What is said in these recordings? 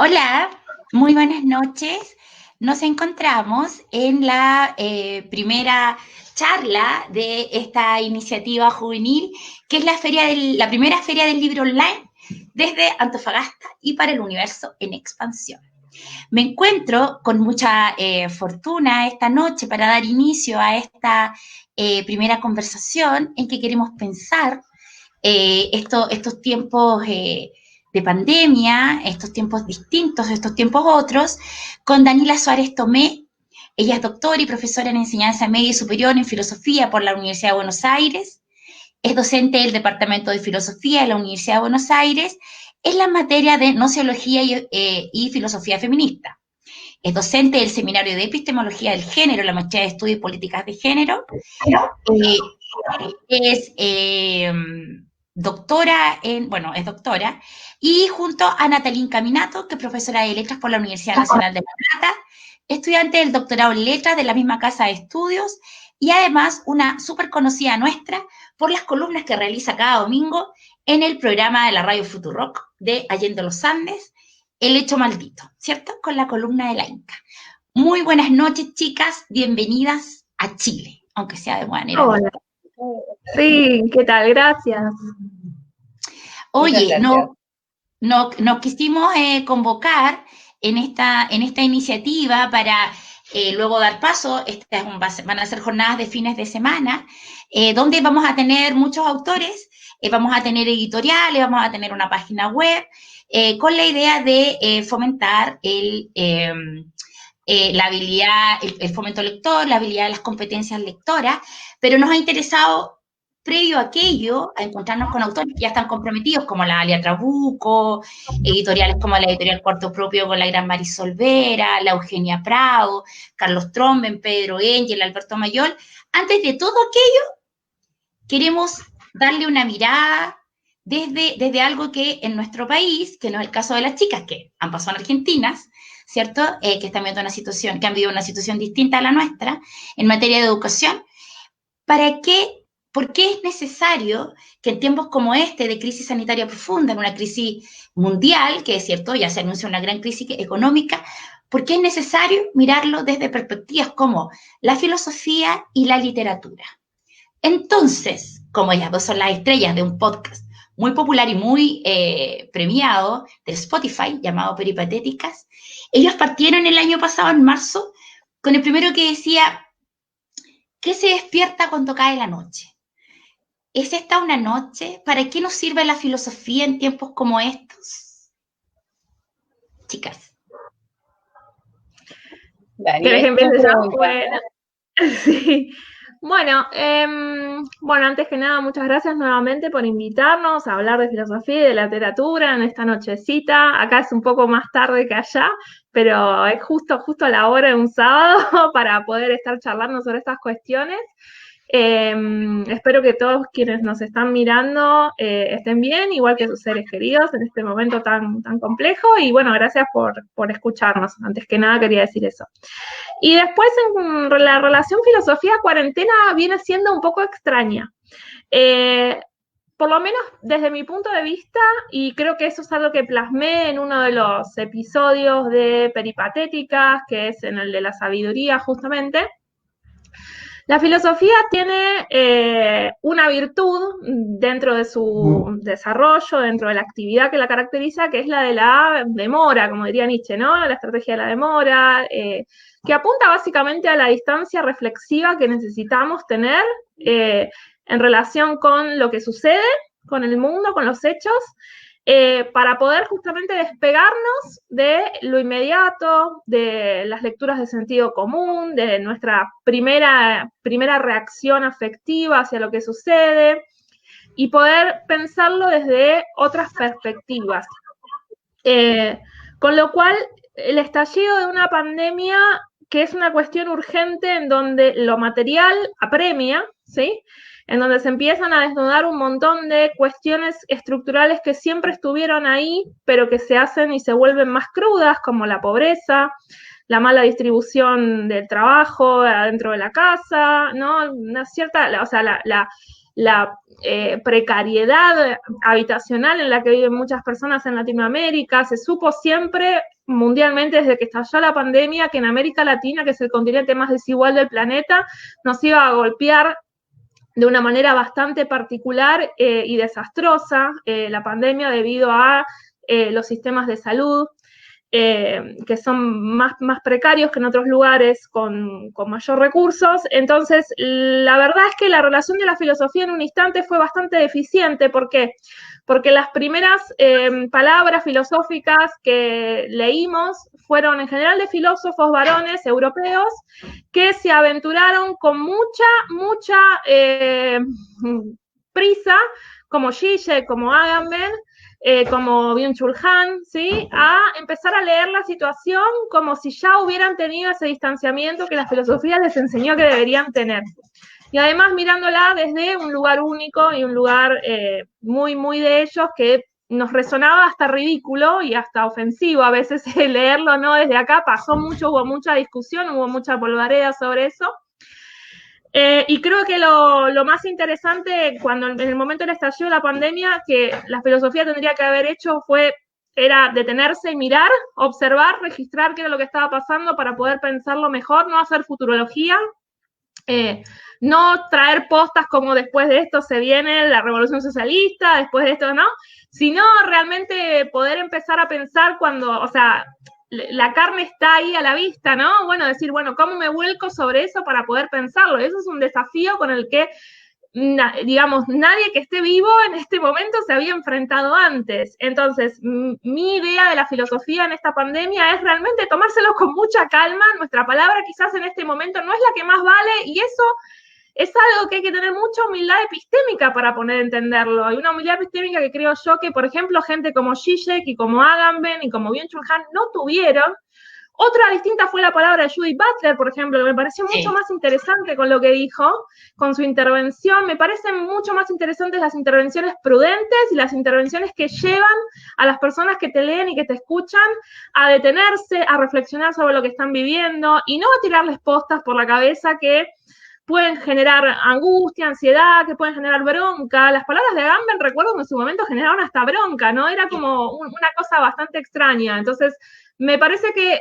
Hola, muy buenas noches. Nos encontramos en la primera charla de esta iniciativa juvenil, que es la primera feria del libro online desde Antofagasta y para el universo en expansión. Me encuentro con mucha fortuna esta noche para dar inicio a esta primera conversación en que queremos pensar estos tiempos de pandemia, estos tiempos distintos, estos tiempos otros, con Daniela Suárez Tomé. Ella es doctora y profesora en enseñanza media y superior en filosofía por la Universidad de Buenos Aires. Es docente del Departamento de Filosofía de la Universidad de Buenos Aires en la materia de nociología y filosofía feminista. Es docente del Seminario de Epistemología del Género, la maestría de Estudios y Políticas de Género. Eh, es doctora es doctora, y junto a Natalín Caminato, que es profesora de Letras por la Universidad Nacional de La Plata, estudiante del doctorado en Letras de la misma casa de estudios, y además una súper conocida nuestra por las columnas que realiza cada domingo en el programa de la radio Futurock de Allende los Andes, El Hecho Maldito, ¿cierto? Con la columna de la Inca. Muy buenas noches, chicas, bienvenidas a Chile, aunque sea de manera Hola, virtual. sí, ¿qué tal? Gracias. Oye, nos quisimos convocar en esta iniciativa para luego dar paso. Van a ser jornadas de fines de semana, donde vamos a tener muchos autores, vamos a tener editoriales, vamos a tener una página web, con la idea de fomentar la habilidad, el fomento lector, la habilidad de las competencias lectoras, pero nos ha interesado previo a aquello, a encontrarnos con autores que ya están comprometidos, como la Alia Trabuco, editoriales como la editorial Cuarto Propio con la gran Marisol Vera, la Eugenia Prado, Carlos Tromben, Pedro Engel, Alberto Mayol. Antes de todo aquello, queremos darle una mirada desde algo que en nuestro país, que no es el caso de las chicas que han pasado en Argentinas, ¿cierto? Que están viendo una situación, que han vivido una situación distinta a la nuestra en materia de educación. ¿Para qué? ¿Por qué es necesario que en tiempos como este de crisis sanitaria profunda, en una crisis mundial, que es cierto, ya se anuncia una gran crisis económica, por qué es necesario mirarlo desde perspectivas como la filosofía y la literatura? Entonces, como ellas dos son las estrellas de un podcast muy popular y muy premiado de Spotify llamado Peripatéticas, ellos partieron el año pasado, en marzo, con el primero que decía, ¿qué se despierta cuando cae la noche? ¿Es esta una noche? ¿Para qué nos sirve la filosofía en tiempos como estos? Chicas. ¿Querés que Daniel, qué empiece yo? pregunta. Bueno, sí. Bueno, antes que nada, muchas gracias nuevamente por invitarnos a hablar de filosofía y de literatura en esta nochecita. Acá es un poco más tarde que allá, pero es justo a la hora de un sábado para poder estar charlando sobre estas cuestiones. Espero que todos quienes nos están mirando estén bien, igual que sus seres queridos en este momento tan complejo. Y bueno, gracias por escucharnos. Antes que nada quería decir eso. Y después en la relación filosofía-cuarentena viene siendo un poco extraña. Por lo menos desde mi punto de vista, y creo que eso es algo que plasmé en uno de los episodios de Peripatéticas, que es en el de la sabiduría justamente. La filosofía tiene una virtud dentro de su desarrollo, dentro de la actividad que la caracteriza, que es la de la demora, como diría Nietzsche, ¿no? La estrategia de la demora, que apunta básicamente a la distancia reflexiva que necesitamos tener en relación con lo que sucede, con el mundo, con los hechos, para poder justamente despegarnos de lo inmediato, de las lecturas de sentido común, de nuestra primera reacción afectiva hacia lo que sucede, y poder pensarlo desde otras perspectivas. Con lo cual, el estallido de una pandemia, que es una cuestión urgente en donde lo material apremia, ¿sí? En donde se empiezan a desnudar un montón de cuestiones estructurales que siempre estuvieron ahí, pero que se hacen y se vuelven más crudas, como la pobreza, la mala distribución del trabajo adentro de la casa, ¿no? Una cierta, o sea, la precariedad habitacional en la que viven muchas personas en Latinoamérica. Se supo siempre mundialmente desde que estalló la pandemia que en América Latina, que es el continente más desigual del planeta, nos iba a golpear de una manera bastante particular y desastrosa la pandemia debido a los sistemas de salud, que son más precarios que en otros lugares con mayor recursos. Entonces, la verdad es que la relación de la filosofía en un instante fue bastante deficiente. ¿Por qué? Porque las primeras palabras filosóficas que leímos fueron en general de filósofos varones europeos que se aventuraron con mucha prisa, como Zizek, como Agamben, como Byung-Chul Han, ¿sí? A empezar a leer la situación como si ya hubieran tenido ese distanciamiento que la filosofía les enseñó que deberían tener. Y además mirándola desde un lugar único y un lugar muy de ellos, que nos resonaba hasta ridículo y hasta ofensivo a veces leerlo, ¿no? Desde acá pasó mucho, hubo mucha discusión, hubo mucha polvareda sobre eso. Y creo que lo más interesante cuando en el momento del estallido de la pandemia, que la filosofía tendría que haber hecho era detenerse y mirar, observar, registrar qué era lo que estaba pasando para poder pensarlo mejor, no hacer futurología, no traer postas como después de esto se viene la revolución socialista, después de esto no, sino realmente poder empezar a pensar cuando, o sea, la carne está ahí a la vista, ¿no? Bueno, decir, bueno, ¿cómo me vuelco sobre eso para poder pensarlo? Eso es un desafío con el que, digamos, nadie que esté vivo en este momento se había enfrentado antes. Entonces, mi idea de la filosofía en esta pandemia es realmente tomárselo con mucha calma. Nuestra palabra quizás en este momento no es la que más vale y eso es algo que hay que tener mucha humildad epistémica para poder entenderlo. Hay una humildad epistémica que creo yo que, por ejemplo, gente como Zizek y como Agamben y como Byung-Chul Han no tuvieron. Otra distinta fue la palabra de Judith Butler, por ejemplo, que me pareció mucho más interesante con lo que dijo, con su intervención. Me parecen mucho más interesantes las intervenciones prudentes y las intervenciones que llevan a las personas que te leen y que te escuchan a detenerse, a reflexionar sobre lo que están viviendo y no a tirarles postas por la cabeza que pueden generar angustia, ansiedad, que pueden generar bronca. Las palabras de Agamben, recuerdo que en su momento generaron hasta bronca, ¿no? Era como una cosa bastante extraña. Entonces, me parece que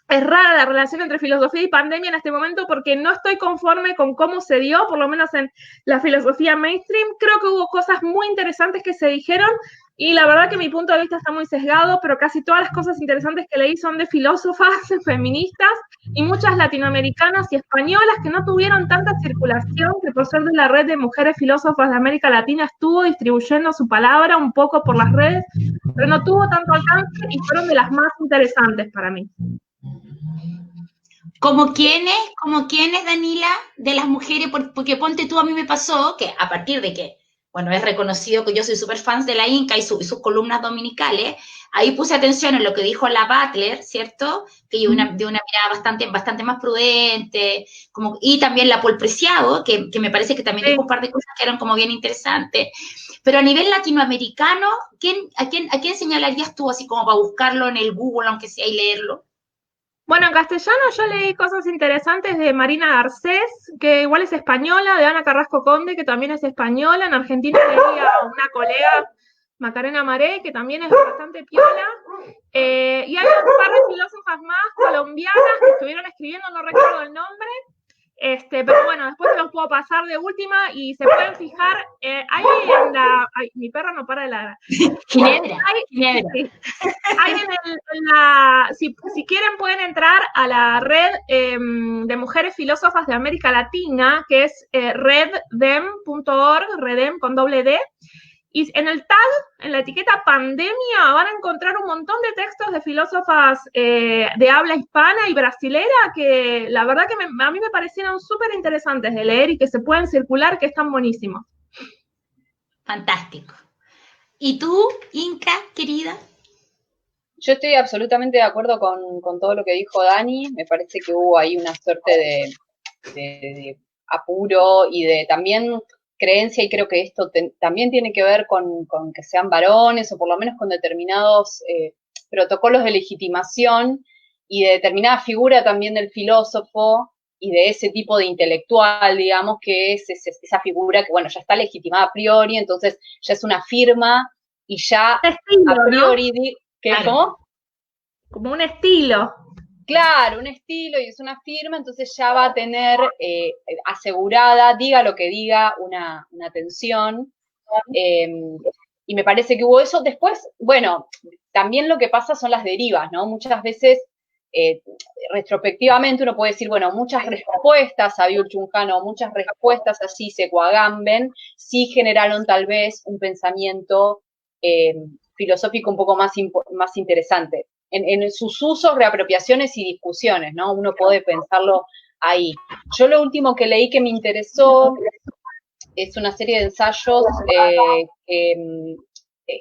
es rara la relación entre filosofía y pandemia en este momento porque no estoy conforme con cómo se dio, por lo menos en la filosofía mainstream. Creo que hubo cosas muy interesantes que se dijeron y la verdad que mi punto de vista está muy sesgado, pero casi todas las cosas interesantes que leí son de filósofas feministas y muchas latinoamericanas y españolas que no tuvieron tanta circulación, que por ser de la red de mujeres filósofas de América Latina estuvo distribuyendo su palabra un poco por las redes, pero no tuvo tanto alcance y fueron de las más interesantes para mí. Como quienes, Danila, de las mujeres, porque ponte tú, a mí me pasó que a partir de que, bueno, es reconocido que yo soy súper fan de la Inca y sus columnas dominicales, ahí puse atención en lo que dijo la Butler, ¿cierto? Que yo de una mirada bastante más prudente, y también la Paul Preciado, que me parece que también dijo un par de cosas que eran como bien interesantes. Pero a nivel latinoamericano, ¿a quién señalarías tú así como para buscarlo en el Google, aunque sea, y leerlo? Bueno, en castellano yo leí cosas interesantes de Marina Garcés, que igual es española, de Ana Carrasco Conde, que también es española. En Argentina leí a una colega, Macarena Maré, que también es bastante piola. Y hay un par de filósofas más colombianas que estuvieron escribiendo, no recuerdo el nombre. Pero bueno, después se los puedo pasar de última y se pueden fijar. Hay en la. Ay, mi perra no para de ladrar. Ginebra. Hay si quieren pueden entrar a la red de mujeres filósofas de América Latina, que es reddem.org, redem con doble D, y en el tag, en la etiqueta pandemia, van a encontrar un montón de textos de filósofas de habla hispana y brasilera que la verdad que a mí me parecieron súper interesantes de leer y que se pueden circular, que están buenísimos. Fantástico. ¿Y tú, Inca, querida? Yo estoy absolutamente de acuerdo con todo lo que dijo Dani. Me parece que hubo ahí una suerte de apuro y de también creencia, y creo que esto también tiene que ver con que sean varones o por lo menos con determinados protocolos de legitimación y de determinada figura también del filósofo y de ese tipo de intelectual, digamos, que es esa figura que, bueno, ya está legitimada a priori, entonces ya es una firma y ya estilo, a priori, ¿no? ¿qué, Claro. cómo? Como un estilo. Claro, un estilo y es una firma, entonces ya va a tener asegurada, diga lo que diga, una atención. Y me parece que hubo eso. Después, bueno, también lo que pasa son las derivas, ¿no? Muchas veces, retrospectivamente, uno puede decir, bueno, muchas respuestas a Byung-Chul Han o muchas respuestas a Zizek o a Agamben sí generaron tal vez un pensamiento filosófico un poco más interesante. En sus usos, reapropiaciones y discusiones, ¿no? Uno puede pensarlo ahí. Yo lo último que leí que me interesó es una serie de ensayos que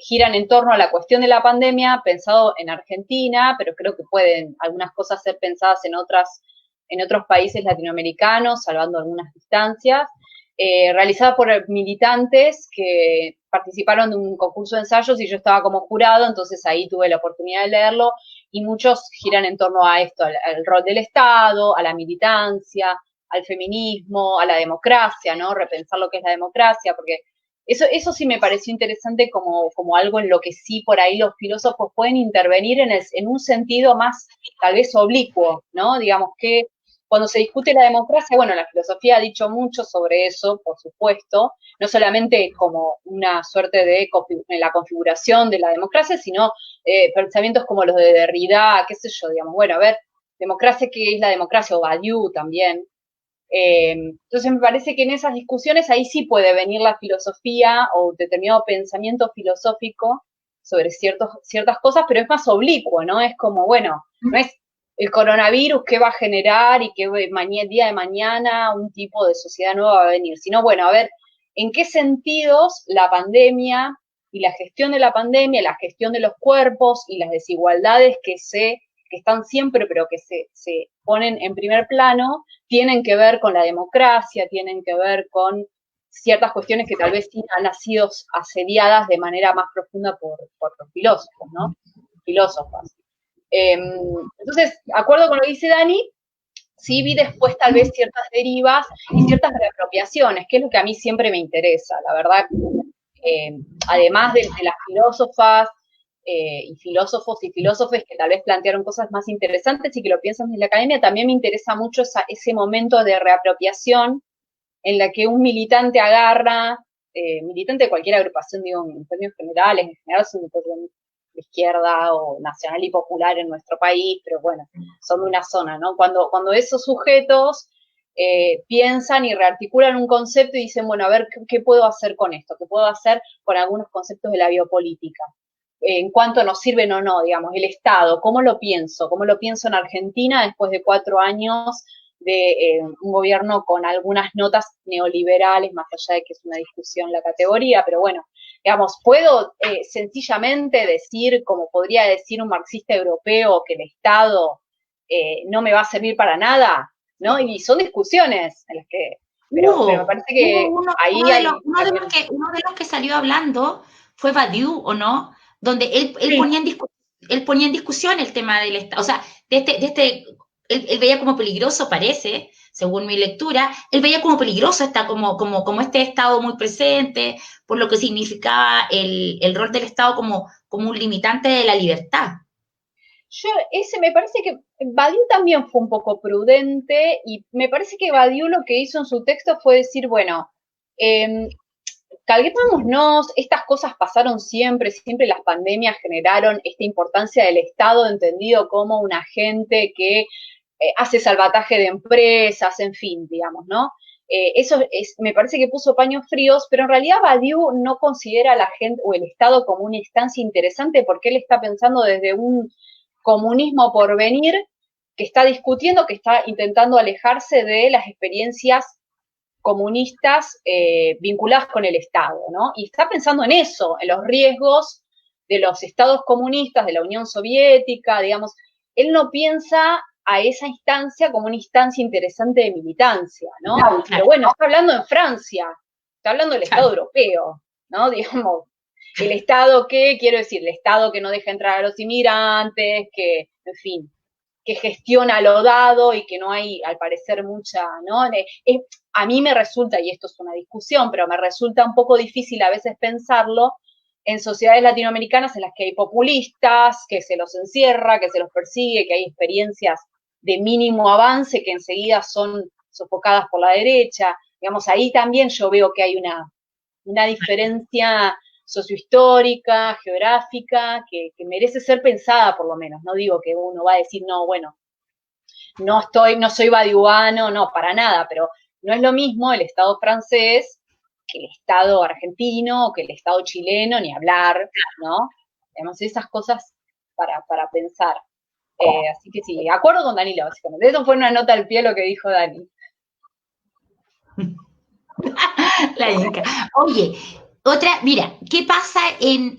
giran en torno a la cuestión de la pandemia, pensado en Argentina, pero creo que pueden algunas cosas ser pensadas en otros países latinoamericanos, salvando algunas distancias, realizada por militantes que participaron de un concurso de ensayos y yo estaba como jurado, entonces ahí tuve la oportunidad de leerlo, y muchos giran en torno a esto, al rol del Estado, a la militancia, al feminismo, a la democracia, ¿no? Repensar lo que es la democracia, porque eso sí me pareció interesante como algo en lo que sí por ahí los filósofos pueden intervenir en un sentido más tal vez oblicuo, ¿no? Digamos que cuando se discute la democracia, bueno, la filosofía ha dicho mucho sobre eso, por supuesto, no solamente como una suerte de la configuración de la democracia, sino pensamientos como los de Derrida, qué sé yo, digamos, bueno, a ver, democracia, ¿qué es la democracia? O Badiou también. Entonces me parece que en esas discusiones ahí sí puede venir la filosofía o determinado pensamiento filosófico sobre ciertas cosas, pero es más oblicuo, ¿no? Es como, bueno, no es el coronavirus qué va a generar y qué día de mañana un tipo de sociedad nueva va a venir, sino, bueno, a ver, ¿en qué sentidos la pandemia y la gestión de la pandemia, la gestión de los cuerpos y las desigualdades que están siempre, pero que se ponen en primer plano, tienen que ver con la democracia, tienen que ver con ciertas cuestiones que tal vez sí han sido asediadas de manera más profunda por los filósofos, ¿no? Filósofas. Entonces, acuerdo con lo que dice Dani, sí vi después tal vez ciertas derivas y ciertas reapropiaciones, que es lo que a mí siempre me interesa, la verdad. Además de las filósofas y filósofos y filósofes que tal vez plantearon cosas más interesantes y que lo piensan en la academia, también me interesa mucho ese momento de reapropiación en la que un militante agarra, militante de cualquier agrupación, digo, en términos generales, en general son de izquierda o nacional y popular en nuestro país, pero bueno, son de una zona, ¿no? Cuando esos sujetos piensan y rearticulan un concepto y dicen, bueno, a ver, ¿qué puedo hacer con esto? ¿Qué puedo hacer con algunos conceptos de la biopolítica? En cuanto nos sirven o no, digamos, el Estado, ¿cómo lo pienso? ¿Cómo lo pienso en Argentina después de 4 años de un gobierno con algunas notas neoliberales, más allá de que es una discusión la categoría, pero bueno, digamos, puedo sencillamente decir, como podría decir un marxista europeo, que el Estado no me va a servir para nada, ¿no? Y son discusiones en las que, pero me parece que ahí hay... Uno de los que salió hablando fue Badiou, ¿o no? Donde él Sí. ponía en discusión el tema del Estado, o sea, él veía como peligroso, parece, según mi lectura, él veía como peligroso como este Estado muy presente, por lo que significaba el rol del Estado como un limitante de la libertad. Me parece que Badiou también fue un poco prudente y me parece que Badiou lo que hizo en su texto fue decir, bueno, calmémonos, estas cosas pasaron siempre las pandemias generaron esta importancia del Estado entendido como un agente que hace salvataje de empresas, en fin, digamos, ¿no? Me parece que puso paños fríos, pero en realidad Badiou no considera a la gente o el Estado como una instancia interesante porque él está pensando desde un comunismo por venir que está discutiendo, que está intentando alejarse de las experiencias comunistas vinculadas con el Estado, ¿no? Y está pensando en eso, en los riesgos de los estados comunistas, de la Unión Soviética, digamos. Él no piensa a esa instancia como una instancia interesante de militancia, ¿no? Claro. Pero bueno, está hablando en Francia, está hablando del Estado europeo, ¿no? Digamos, el Estado que, quiero decir, el Estado que no deja entrar a los inmigrantes, que, en fin. que gestiona lo dado y que no hay, al parecer, mucha, ¿no? A mí me resulta, y esto es una discusión, pero me resulta un poco difícil a veces pensarlo en sociedades latinoamericanas en las que hay populistas, que se los encierra, que se los persigue, que hay experiencias de mínimo avance que enseguida son sofocadas por la derecha. Digamos, ahí también yo veo que hay una diferencia sociohistórica, geográfica, que merece ser pensada por lo menos. No digo que uno va a decir, no, bueno, no soy badiuano, no, para nada, pero no es lo mismo el Estado francés que el Estado argentino, que el Estado chileno, ni hablar, ¿no? Digamos, esas cosas para pensar. Así que sí, de acuerdo con Danilo, básicamente. Eso fue una nota al pie lo que dijo Dani. La Inca. Oye, otra, mira, ¿qué pasa en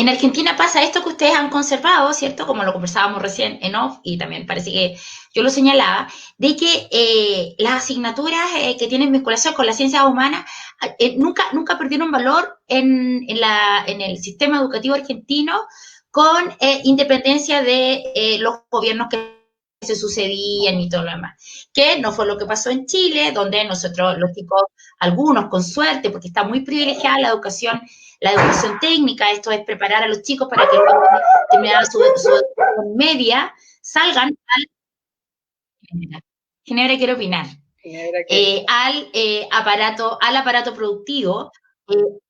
Argentina? Pasa esto que ustedes han conservado, ¿cierto? Como lo conversábamos recién en off, y también parece que yo lo señalaba, de que las asignaturas que tienen vinculación con las ciencias humanas nunca perdieron valor en el sistema educativo argentino, con independencia de los gobiernos que se sucedían y todo lo demás. Que no fue lo que pasó en Chile, donde nosotros, los chicos, algunos con suerte, porque está muy privilegiada la educación técnica, esto es preparar a los chicos para que luego de terminar su educación media salgan al... Ginebra quiere opinar. Al aparato productivo,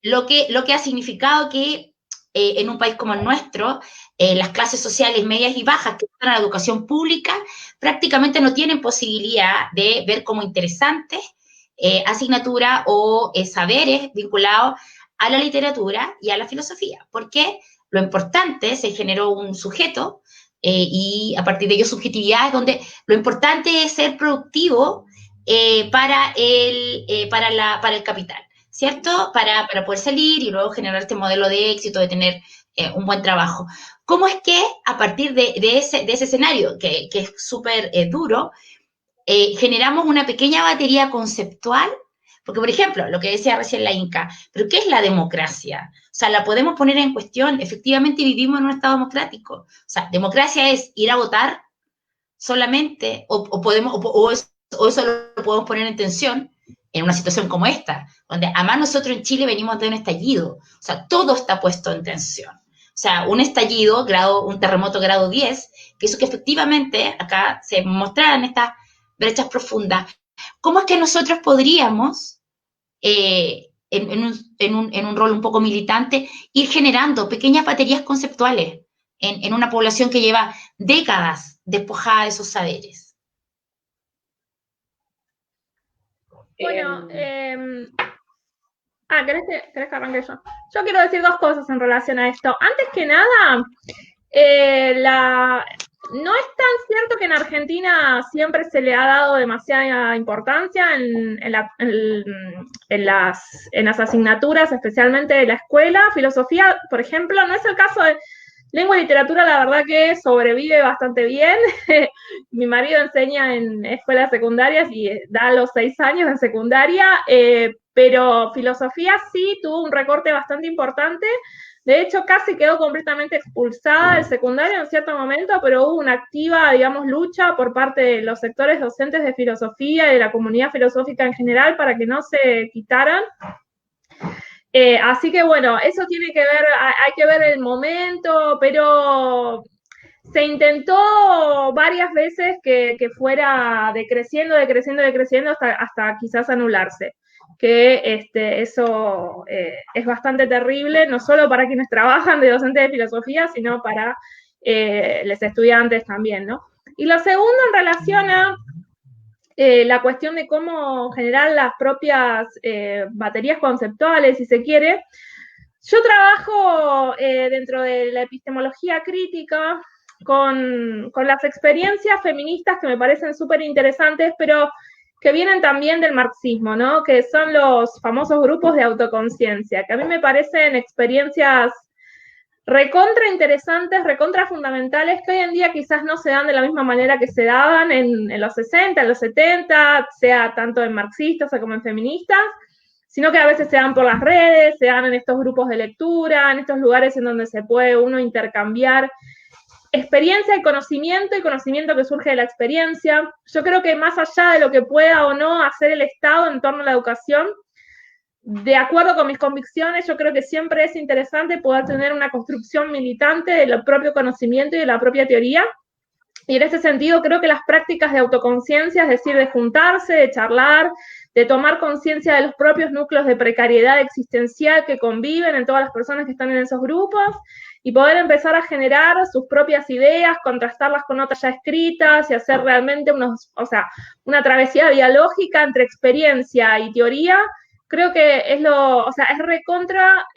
lo que ha significado que en un país como el nuestro, las clases sociales medias y bajas que están en la educación pública prácticamente no tienen posibilidad de ver como interesantes asignaturas o saberes vinculados a la literatura y a la filosofía, porque lo importante, se generó un sujeto y a partir de ello subjetividades, donde lo importante es ser productivo para el capital, ¿cierto? Para poder salir y luego generar este modelo de éxito, de tener un buen trabajo. ¿Cómo es que a partir de ese escenario, que es súper duro, generamos una pequeña batería conceptual? Porque, por ejemplo, lo que decía recién la Inca, ¿pero qué es la democracia? O sea, la podemos poner en cuestión. Efectivamente vivimos en un Estado democrático. O sea, democracia es ir a votar solamente, o eso lo podemos poner en tensión en una situación como esta, donde además nosotros en Chile venimos de un estallido. O sea, todo está puesto en tensión. O sea, un estallido, un terremoto grado 10, que hizo que efectivamente acá se mostraran estas brechas profundas. ¿Cómo es que nosotros podríamos, en un rol un poco militante, ir generando pequeñas baterías conceptuales en una población que lleva décadas despojada de esos saberes? Bueno, ¿querés que arranque yo? Yo quiero decir dos cosas en relación a esto. Antes que nada, no es tan cierto que en Argentina siempre se le ha dado demasiada importancia en las asignaturas, especialmente de la escuela. Filosofía, por ejemplo, no es el caso de lengua y literatura, la verdad que sobrevive bastante bien. Mi marido enseña en escuelas secundarias y da los 6 años en secundaria, pero filosofía sí tuvo un recorte bastante importante. De hecho, casi quedó completamente expulsada del secundario en cierto momento, pero hubo una activa, digamos, lucha por parte de los sectores docentes de filosofía y de la comunidad filosófica en general para que no se quitaran. Así que bueno, eso tiene que ver, hay que ver el momento, pero se intentó varias veces que fuera decreciendo hasta quizás anularse. Que eso es bastante terrible, no solo para quienes trabajan de docentes de filosofía, sino para los estudiantes también, ¿no? Y lo segundo en relación a la cuestión de cómo generar las propias baterías conceptuales, si se quiere. Yo trabajo dentro de la epistemología crítica con las experiencias feministas que me parecen súper interesantes, pero que vienen también del marxismo, ¿no? Que son los famosos grupos de autoconciencia, que a mí me parecen experiencias recontra interesantes, recontra fundamentales, que hoy en día quizás no se dan de la misma manera que se daban en los 60, en los 70, sea tanto en marxistas o como en feministas, sino que a veces se dan por las redes, se dan en estos grupos de lectura, en estos lugares en donde se puede uno intercambiar experiencia y conocimiento que surge de la experiencia. Yo creo que más allá de lo que pueda o no hacer el Estado en torno a la educación, de acuerdo con mis convicciones, yo creo que siempre es interesante poder tener una construcción militante del propio conocimiento y de la propia teoría. Y en ese sentido creo que las prácticas de autoconciencia, es decir, de juntarse, de charlar, de tomar conciencia de los propios núcleos de precariedad existencial que conviven en todas las personas que están en esos grupos, y poder empezar a generar sus propias ideas, contrastarlas con otras ya escritas y hacer realmente una travesía dialógica entre experiencia y teoría, creo que es es recontra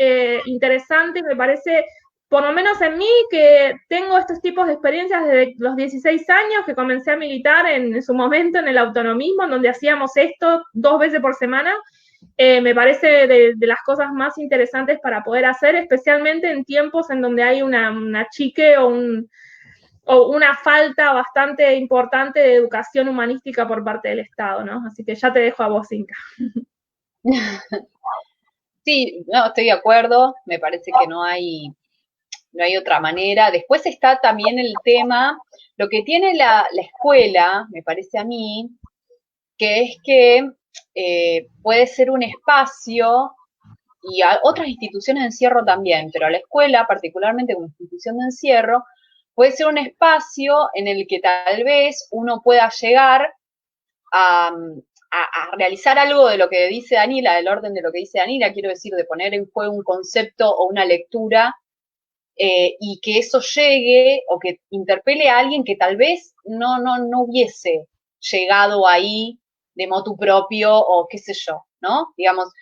interesante y me parece, por lo menos en mí, que tengo estos tipos de experiencias desde los 16 años, que comencé a militar en su momento en el autonomismo, en donde hacíamos esto 2 veces por semana, me parece de las cosas más interesantes para poder hacer, especialmente en tiempos en donde hay una chique o una falta bastante importante de educación humanística por parte del Estado, ¿no? Así que ya te dejo a vos, Inka. Sí, no, estoy de acuerdo, me parece que no hay otra manera. Después está también el tema, lo que tiene la escuela, me parece a mí, que es que puede ser un espacio, y a otras instituciones de encierro también, pero la escuela, particularmente como institución de encierro, puede ser un espacio en el que tal vez uno pueda llegar a realizar algo de lo que dice Danila, del orden de lo que dice Danila, quiero decir, de poner en juego un concepto o una lectura, y que eso llegue o que interpele a alguien que tal vez no hubiese llegado ahí de motu propio o qué sé yo, ¿no? Digamos,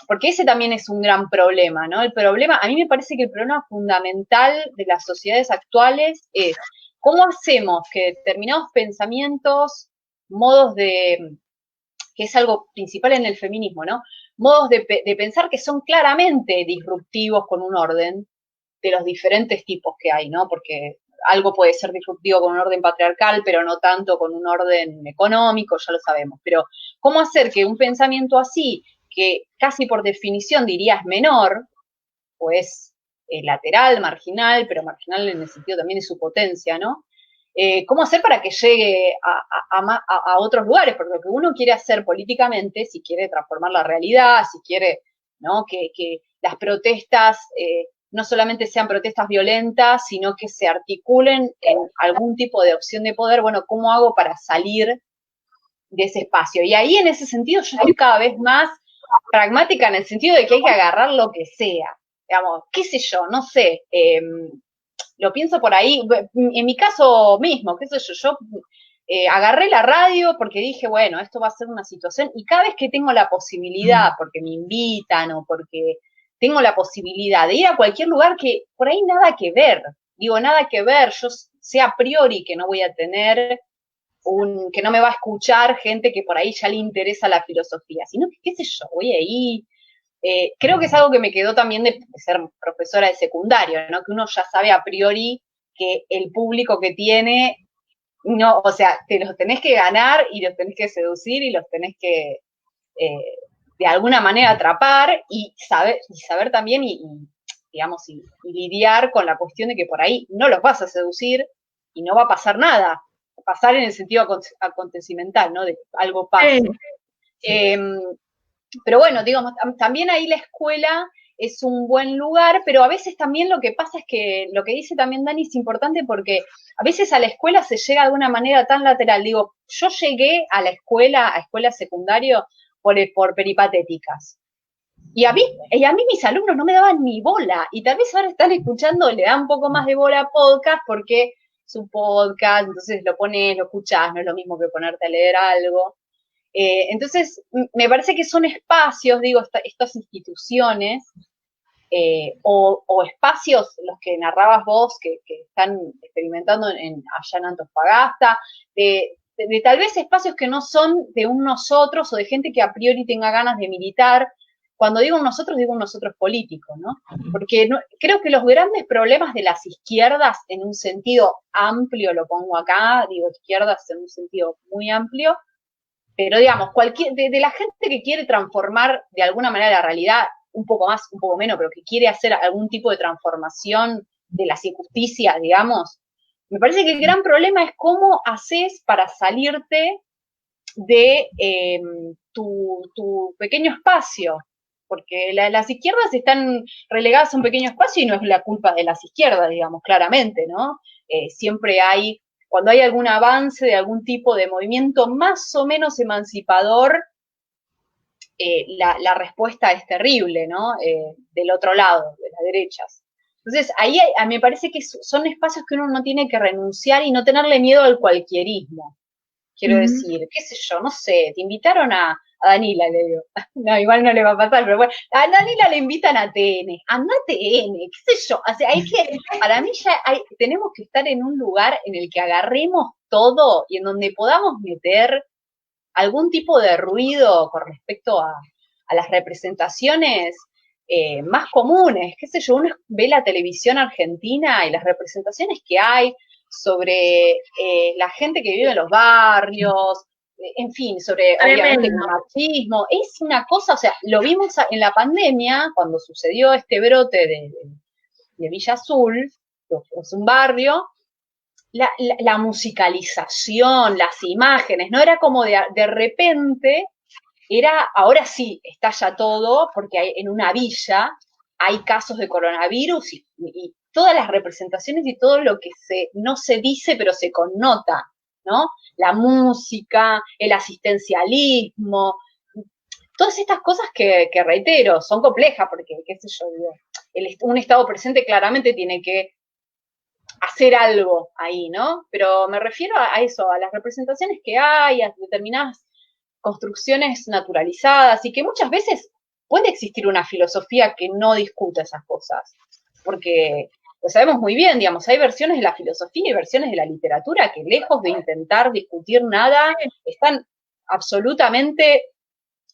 porque ese también es un gran problema, ¿no? El problema, a mí me parece que el problema fundamental de las sociedades actuales es cómo hacemos que determinados pensamientos, modos de, que es algo principal en el feminismo, ¿no? Modos de pensar que son claramente disruptivos con un orden, de los diferentes tipos que hay, ¿no? Porque algo puede ser disruptivo con un orden patriarcal, pero no tanto con un orden económico, ya lo sabemos. Pero, ¿cómo hacer que un pensamiento así, que casi por definición dirías menor, o es lateral, marginal, pero marginal en el sentido también de su potencia, ¿no? ¿Cómo hacer para que llegue a otros lugares? Porque lo que uno quiere hacer políticamente, si quiere transformar la realidad, si quiere, ¿no? que las protestas no solamente sean protestas violentas, sino que se articulen en algún tipo de opción de poder. Bueno, ¿cómo hago para salir de ese espacio? Y ahí, en ese sentido, yo estoy cada vez más pragmática, en el sentido de que hay que agarrar lo que sea. Digamos, qué sé yo, no sé, lo pienso por ahí, en mi caso mismo, qué sé yo agarré la radio porque dije, bueno, esto va a ser una situación, y cada vez que tengo la posibilidad, porque me invitan o porque tengo la posibilidad de ir a cualquier lugar que por ahí nada que ver, digo, nada que ver, yo sé a priori que no voy a tener que no me va a escuchar gente que por ahí ya le interesa la filosofía, sino que, qué sé yo, voy ahí. Creo que es algo que me quedó también de ser profesora de secundario, ¿no? Que uno ya sabe a priori que el público que tiene, no, o sea, te los tenés que ganar y los tenés que seducir y los tenés que de alguna manera atrapar y saber también digamos, y lidiar con la cuestión de que por ahí no los vas a seducir y no va a pasar nada. Pasar en el sentido acontecimental, ¿no? De algo pase. Sí. Pero bueno, digamos, también ahí la escuela es un buen lugar, pero a veces también lo que pasa es que lo que dice también Dani es importante, porque a veces a la escuela se llega de una manera tan lateral. Digo, yo llegué a la escuela, a escuela secundaria, por peripatéticas. Y a mí mis alumnos no me daban ni bola, y tal vez ahora están escuchando, le dan un poco más de bola a podcast, porque es un podcast, entonces lo pones, lo escuchás, no es lo mismo que ponerte a leer algo. Entonces, me parece que son espacios, digo, estas instituciones, o espacios, los que narrabas vos, que están experimentando allá en Antofagasta, de tal vez espacios que no son de un nosotros o de gente que a priori tenga ganas de militar. Cuando digo un nosotros político, ¿no? Porque creo que los grandes problemas de las izquierdas, en un sentido amplio, lo pongo acá, digo izquierdas en un sentido muy amplio, pero digamos, de la gente que quiere transformar de alguna manera la realidad, un poco más, un poco menos, pero que quiere hacer algún tipo de transformación de las injusticias, digamos, Me parece que el gran problema es cómo haces para salirte de tu pequeño espacio, porque las izquierdas están relegadas a un pequeño espacio y no es la culpa de las izquierdas, digamos, claramente, ¿no? Siempre hay, cuando hay algún avance de algún tipo de movimiento más o menos emancipador, la respuesta es terrible, ¿no? Del otro lado, de las derechas. Entonces, ahí a mí me parece que son espacios que uno no tiene que renunciar y no tenerle miedo al cualquierismo. Quiero decir, qué sé yo, no sé, te invitaron a Danila, le digo. No, igual no le va a pasar, pero bueno, a Danila le invitan a TN, anda a TN, qué sé yo. O sea, hay que, para mí ya tenemos que estar en un lugar en el que agarremos todo y en donde podamos meter algún tipo de ruido con respecto a las representaciones más comunes. Qué sé yo, uno ve la televisión argentina y las representaciones que hay sobre la gente que vive en los barrios, en fin, sobre obviamente el machismo. Es una cosa, o sea, lo vimos en la pandemia, cuando sucedió este brote de Villa Azul, que es un barrio, la musicalización, las imágenes, ¿no? Era como de repente, ahora sí, estalla todo, porque en una villa hay casos de coronavirus y todas las representaciones y todo lo que no se dice, pero se connota, ¿no? La música, el asistencialismo, todas estas cosas que reitero, son complejas, porque, qué sé yo, digo, un Estado presente claramente tiene que hacer algo ahí, ¿no? Pero me refiero a eso, a las representaciones que hay, a determinadas construcciones naturalizadas y que muchas veces puede existir una filosofía que no discute esas cosas, porque lo sabemos muy bien, digamos, hay versiones de la filosofía y versiones de la literatura que lejos de intentar discutir nada, están absolutamente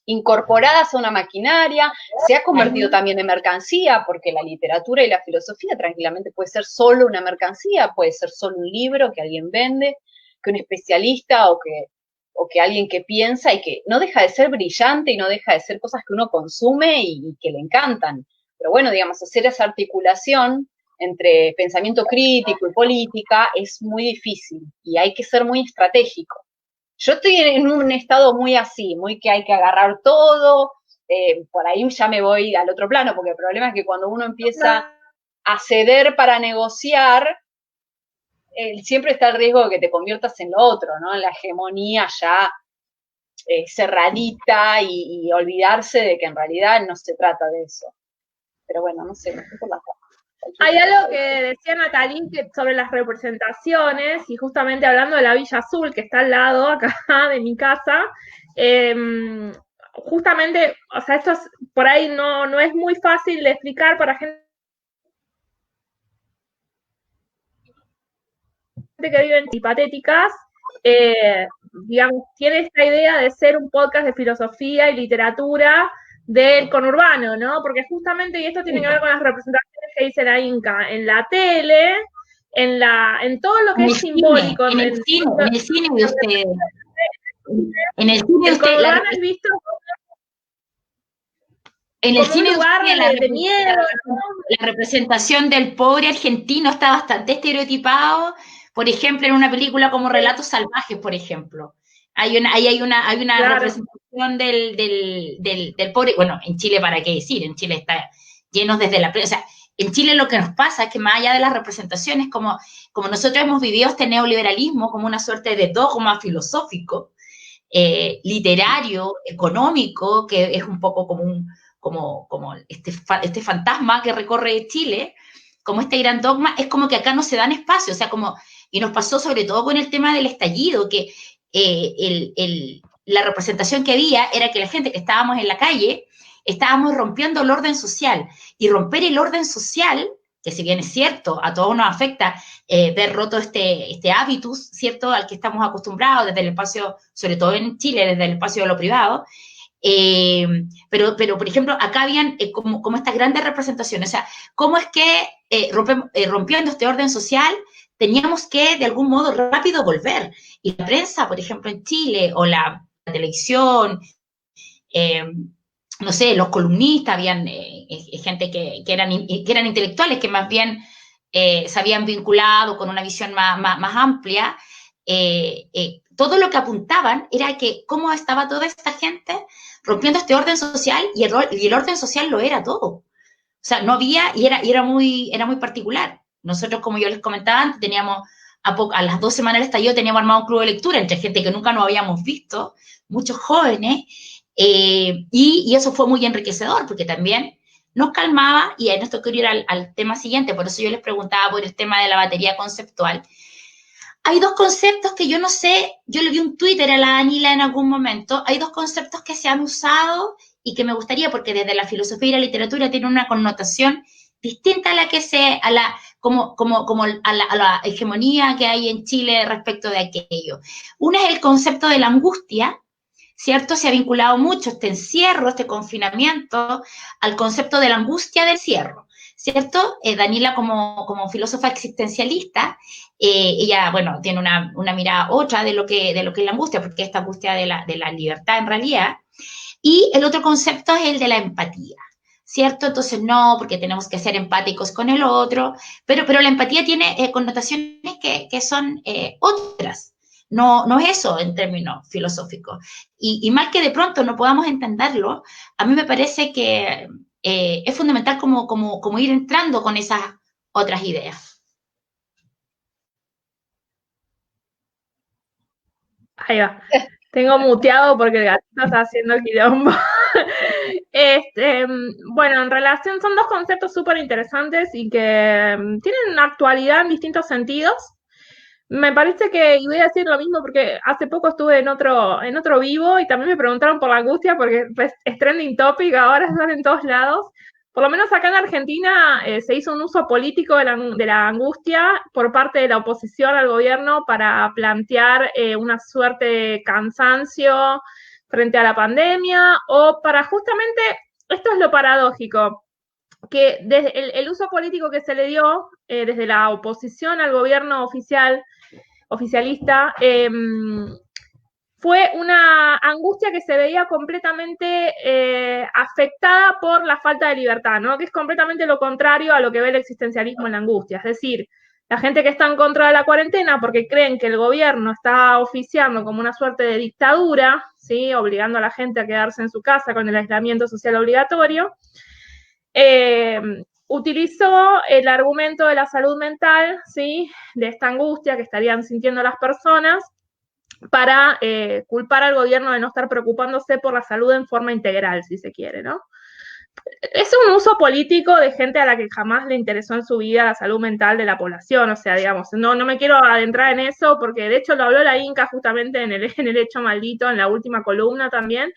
incorporadas a una maquinaria, se ha convertido también en mercancía, porque la literatura y la filosofía tranquilamente puede ser solo una mercancía, puede ser solo un libro que alguien vende, que un especialista o que alguien que piensa y que no deja de ser brillante y no deja de ser cosas que uno consume y que le encantan. Pero bueno, digamos, hacer esa articulación entre pensamiento crítico y política es muy difícil y hay que ser muy estratégico. Yo estoy en un estado muy así, muy que hay que agarrar todo, por ahí ya me voy al otro plano, porque el problema es que cuando uno empieza a ceder para negociar, siempre está el riesgo de que te conviertas en lo otro, ¿no? En la hegemonía ya cerradita y olvidarse de que en realidad no se trata de eso. Pero bueno, no sé, me estoy por la cara. Hay algo que decía Natalie sobre las representaciones, y justamente hablando de la Villa Azul, que está al lado acá de mi casa, justamente, o sea, esto por ahí no es muy fácil de explicar para gente que vive en hipotéticas, digamos, tiene esta idea de ser un podcast de filosofía y literatura del conurbano, ¿no? Porque justamente, y esto tiene que ver con las representaciones que dice la Inca, en la tele, en todo lo que es simbólico. En el cine de ustedes. En el cine de ustedes. El conurbano es visto en el cine un lugar de miedo, ¿no? La representación del pobre argentino está bastante estereotipado. Por ejemplo, en una película como Relatos Salvajes, por ejemplo. Hay una claro. Representación del pobre. Bueno, en Chile, ¿para qué decir? En Chile está lleno desde la... O sea, en Chile lo que nos pasa es que más allá de las representaciones, como nosotros hemos vivido este neoliberalismo como una suerte de dogma filosófico, literario, económico, que es un poco como este fantasma que recorre Chile, como este gran dogma, es como que acá no se dan espacio, o sea, y nos pasó sobre todo con el tema del estallido, que la representación que había era que la gente que estábamos en la calle, estábamos rompiendo el orden social, y romper el orden social, que si bien es cierto, a todos nos afecta ver roto este hábitus, ¿cierto?, al que estamos acostumbrados desde el espacio, sobre todo en Chile, desde el espacio de lo privado, pero, por ejemplo, acá habían como estas grandes representaciones, o sea, cómo es que rompiendo este orden social, teníamos que, de algún modo, rápido volver. Y la prensa, por ejemplo, en Chile, o la televisión, no sé, los columnistas, habían gente que eran intelectuales, que más bien se habían vinculado con una visión más amplia, todo lo que apuntaban era que cómo estaba toda esta gente rompiendo este orden social, y el orden social lo era todo. O sea, no había, y era muy particular. Nosotros, como yo les comentaba antes, teníamos a las 2 semanas del estallido teníamos armado un club de lectura entre gente que nunca nos habíamos visto, muchos jóvenes, y eso fue muy enriquecedor, porque también nos calmaba, y ahí nos tocó ir al tema siguiente. Por eso yo les preguntaba por el tema de la batería conceptual. Hay 2 conceptos que yo no sé, yo le vi un Twitter a la Danila en algún momento, hay 2 conceptos que se han usado y que me gustaría, porque desde la filosofía y la literatura tienen una connotación distinta a la que a la hegemonía que hay en Chile respecto de aquello. Uno es el concepto de la angustia, ¿cierto? Se ha vinculado mucho este encierro, este confinamiento, al concepto de la angustia del encierro, ¿cierto? Danila, como filósofa existencialista, ella, bueno, tiene una mirada otra de lo que es la angustia, porque esta angustia de la libertad en realidad. Y el otro concepto es el de la empatía, ¿cierto? Entonces, no, porque tenemos que ser empáticos con el otro, pero la empatía tiene connotaciones que son otras. No es eso en términos filosóficos. Y mal que de pronto no podamos entenderlo, a mí me parece que es fundamental como ir entrando con esas otras ideas. Ahí va. Tengo muteado porque el gatito está haciendo quilombo. Bueno, en relación, son 2 conceptos súper interesantes y que tienen actualidad en distintos sentidos. Me parece que, y voy a decir lo mismo porque hace poco estuve en otro vivo y también me preguntaron por la angustia porque pues, es trending topic, ahora están en todos lados. Por lo menos acá en Argentina se hizo un uso político de la angustia por parte de la oposición al gobierno para plantear una suerte de cansancio frente a la pandemia, o para justamente, esto es lo paradójico, que desde el uso político que se le dio desde la oposición al gobierno oficialista, fue una angustia que se veía completamente afectada por la falta de libertad, ¿no? Que es completamente lo contrario a lo que ve el existencialismo en la angustia. Es decir, la gente que está en contra de la cuarentena porque creen que el gobierno está oficiando como una suerte de dictadura, ¿sí? Obligando a la gente a quedarse en su casa con el aislamiento social obligatorio, utilizó el argumento de la salud mental, ¿sí? De esta angustia que estarían sintiendo las personas, para culpar al gobierno de no estar preocupándose por la salud en forma integral, si se quiere, ¿no? Es un uso político de gente a la que jamás le interesó en su vida la salud mental de la población, o sea, digamos, no me quiero adentrar en eso, porque de hecho lo habló la Inca justamente en el Hecho Maldito, en la última columna también,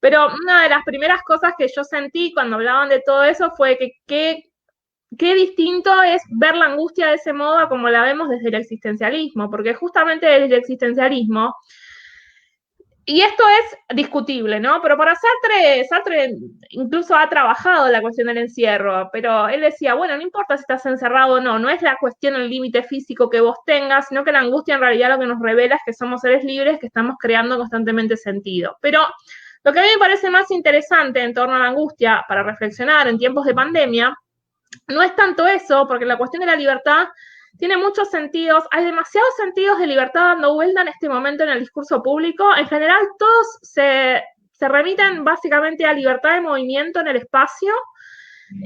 pero una de las primeras cosas que yo sentí cuando hablaban de todo eso fue que qué distinto es ver la angustia de ese modo a como la vemos desde el existencialismo, porque justamente desde el existencialismo, y esto es discutible, ¿no? Pero para Sartre incluso ha trabajado la cuestión del encierro, pero él decía, bueno, no importa si estás encerrado o no es la cuestión del límite físico que vos tengas, sino que la angustia en realidad lo que nos revela es que somos seres libres, que estamos creando constantemente sentido. Pero lo que a mí me parece más interesante en torno a la angustia para reflexionar en tiempos de pandemia no es tanto eso, porque la cuestión de la libertad tiene muchos sentidos, hay demasiados sentidos de libertad dando vuelta en este momento en el discurso público. En general, todos se remiten básicamente a libertad de movimiento en el espacio,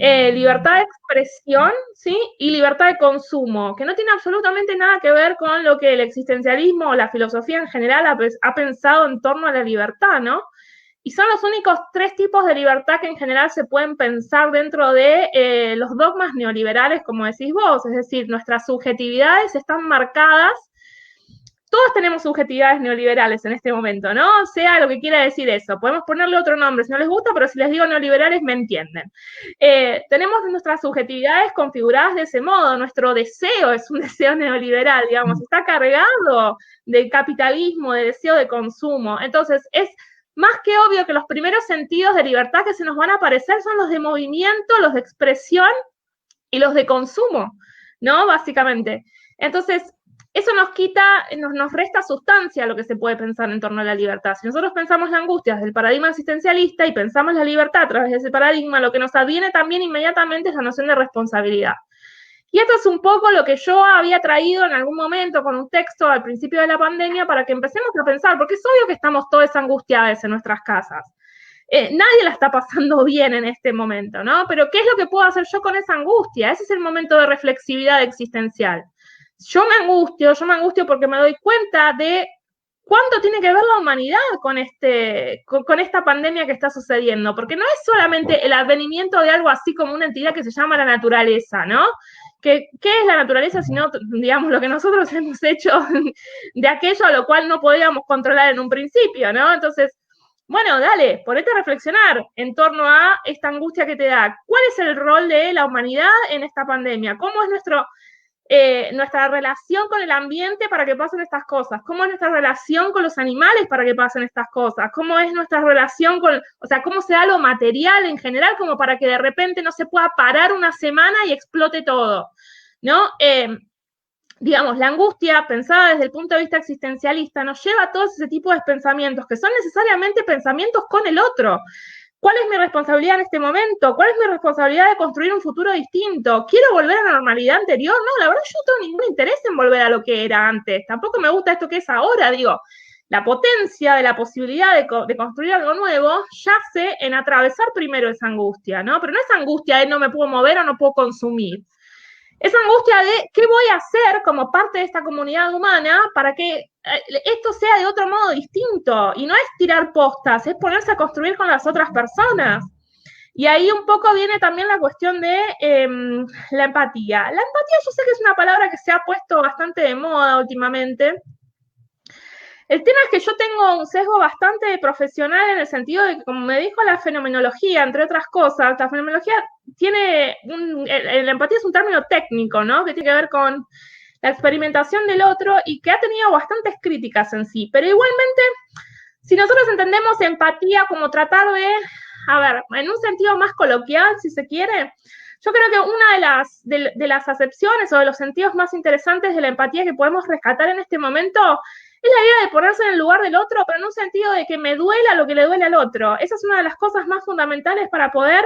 libertad de expresión, ¿sí? Y libertad de consumo, que no tiene absolutamente nada que ver con lo que el existencialismo o la filosofía en general ha pensado en torno a la libertad, ¿no? Y son los únicos 3 tipos de libertad que en general se pueden pensar dentro de los dogmas neoliberales, como decís vos, es decir, nuestras subjetividades están marcadas. Todos tenemos subjetividades neoliberales en este momento, ¿no? Sea lo que quiera decir eso. Podemos ponerle otro nombre si no les gusta, pero si les digo neoliberales me entienden. Tenemos nuestras subjetividades configuradas de ese modo. Nuestro deseo es un deseo neoliberal, digamos. Está cargado de capitalismo, de deseo de consumo. Entonces, es más que obvio que los primeros sentidos de libertad que se nos van a aparecer son los de movimiento, los de expresión y los de consumo, ¿no? Básicamente. Entonces, eso nos resta sustancia a lo que se puede pensar en torno a la libertad. Si nosotros pensamos la angustia desde el paradigma existencialista y pensamos la libertad a través de ese paradigma, lo que nos adviene también inmediatamente es la noción de responsabilidad. Y esto es un poco lo que yo había traído en algún momento con un texto al principio de la pandemia para que empecemos a pensar, porque es obvio que estamos todos angustiados en nuestras casas. Nadie la está pasando bien en este momento, ¿no? Pero ¿qué es lo que puedo hacer yo con esa angustia? Ese es el momento de reflexividad existencial. Yo me angustio porque me doy cuenta de cuánto tiene que ver la humanidad con esta pandemia que está sucediendo, porque no es solamente el advenimiento de algo así como una entidad que se llama la naturaleza, ¿no? ¿Qué es la naturaleza sino, digamos, lo que nosotros hemos hecho de aquello a lo cual no podíamos controlar en un principio, ¿no? Entonces, bueno, dale, ponete a reflexionar en torno a esta angustia que te da. ¿Cuál es el rol de la humanidad en esta pandemia? ¿Cómo es nuestra relación con el ambiente para que pasen estas cosas? ¿Cómo es nuestra relación con los animales para que pasen estas cosas? ¿Cómo es nuestra relación o sea, cómo se da lo material en general como para que de repente no se pueda parar una semana y explote todo? ¿No? Digamos, la angustia, pensada desde el punto de vista existencialista, nos lleva a todos ese tipo de pensamientos, que son necesariamente pensamientos con el otro. ¿Cuál es mi responsabilidad en este momento? ¿Cuál es mi responsabilidad de construir un futuro distinto? ¿Quiero volver a la normalidad anterior? No, la verdad yo no tengo ningún interés en volver a lo que era antes. Tampoco me gusta esto que es ahora, digo. La potencia de la posibilidad de construir algo nuevo yace en atravesar primero esa angustia, ¿no? Pero no es angustia de no me puedo mover o no puedo consumir. Esa angustia de qué voy a hacer como parte de esta comunidad humana para que esto sea de otro modo distinto. Y no es tirar postas, es ponerse a construir con las otras personas. Y ahí un poco viene también la cuestión de la empatía. La empatía yo sé que es una palabra que se ha puesto bastante de moda últimamente. El tema es que yo tengo un sesgo bastante profesional en el sentido de que, como me dijo la fenomenología, entre otras cosas, la fenomenología tiene la empatía es un término técnico, ¿no? Que tiene que ver con la experimentación del otro y que ha tenido bastantes críticas en sí. Pero igualmente, si nosotros entendemos empatía como tratar a ver, en un sentido más coloquial, si se quiere, yo creo que una de las acepciones o de los sentidos más interesantes de la empatía que podemos rescatar en este momento es la idea de ponerse en el lugar del otro, pero en un sentido de que me duela lo que le duele al otro. Esa es una de las cosas más fundamentales para poder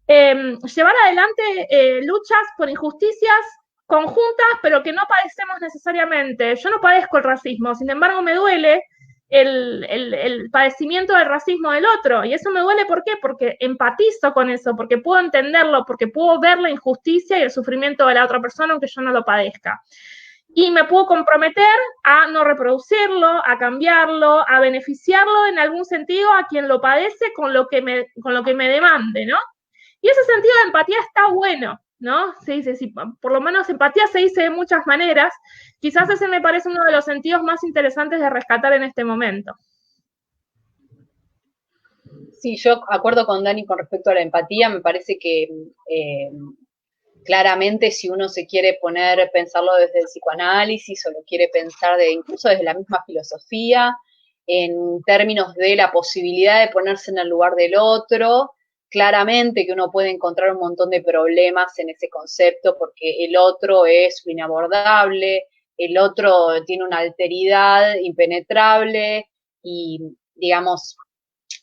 llevar adelante luchas por injusticias conjuntas, pero que no padecemos necesariamente. Yo no padezco el racismo, sin embargo me duele el padecimiento del racismo del otro, y eso me duele, ¿por qué? Porque empatizo con eso, porque puedo entenderlo, porque puedo ver la injusticia y el sufrimiento de la otra persona aunque yo no lo padezca. Y me puedo comprometer a no reproducirlo, a cambiarlo, a beneficiarlo en algún sentido a quien lo padece con lo que me demande, ¿no? Y ese sentido de empatía está bueno, ¿no? Se dice, sí, por lo menos empatía se dice de muchas maneras. Quizás ese me parece uno de los sentidos más interesantes de rescatar en este momento. Sí, yo acuerdo con Dani con respecto a la empatía, me parece que claramente si uno se quiere pensarlo desde el psicoanálisis o lo quiere pensar incluso desde la misma filosofía, en términos de la posibilidad de ponerse en el lugar del otro, claramente que uno puede encontrar un montón de problemas en ese concepto porque el otro es inabordable, el otro tiene una alteridad impenetrable y, digamos,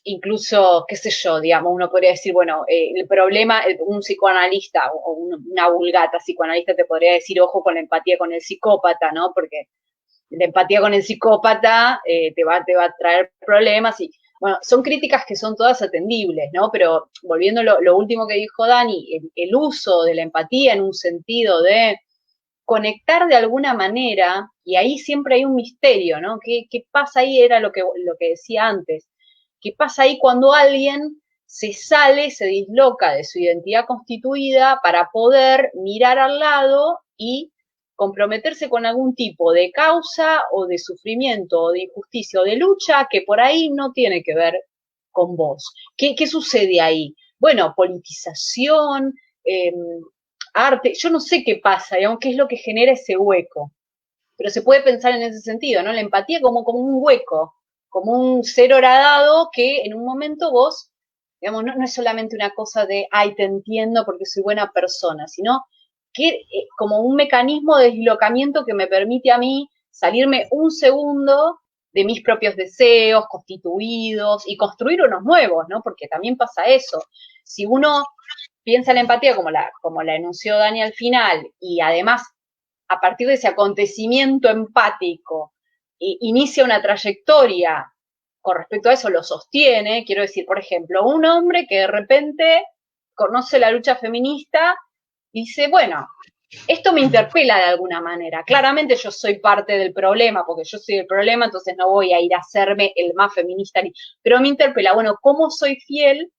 incluso, qué sé yo, digamos, uno podría decir, bueno, el problema, un psicoanalista o una vulgata psicoanalista te podría decir, ojo con la empatía con el psicópata, ¿no? Porque la empatía con el psicópata te va a traer problemas y, bueno, son críticas que son todas atendibles, ¿no? Pero volviendo a lo último que dijo Dani, el uso de la empatía en un sentido de conectar de alguna manera, y ahí siempre hay un misterio, ¿no? ¿Qué pasa ahí? Era lo que decía antes. ¿Qué pasa ahí cuando alguien se disloca de su identidad constituida para poder mirar al lado y comprometerse con algún tipo de causa o de sufrimiento o de injusticia o de lucha que por ahí no tiene que ver con vos? ¿Qué sucede ahí? Bueno, politización, arte, yo no sé qué pasa, digamos, qué es lo que genera ese hueco, pero se puede pensar en ese sentido, ¿no? La empatía como un hueco, como un ser horadado que en un momento vos, digamos, no es solamente una cosa de, ay, te entiendo porque soy buena persona, sino que como un mecanismo de deslocamiento que me permite a mí salirme un segundo de mis propios deseos constituidos y construir unos nuevos, ¿no? Porque también pasa eso. Si uno piensa la empatía como la enunció Dani al final, y además, a partir de ese acontecimiento empático, inicia una trayectoria con respecto a eso, lo sostiene, quiero decir, por ejemplo, un hombre que de repente conoce la lucha feminista y dice, bueno, esto me interpela de alguna manera. Claramente yo soy parte del problema, porque yo soy el problema, entonces no voy a ir a hacerme el más feminista, pero me interpela, bueno, ¿cómo soy fiel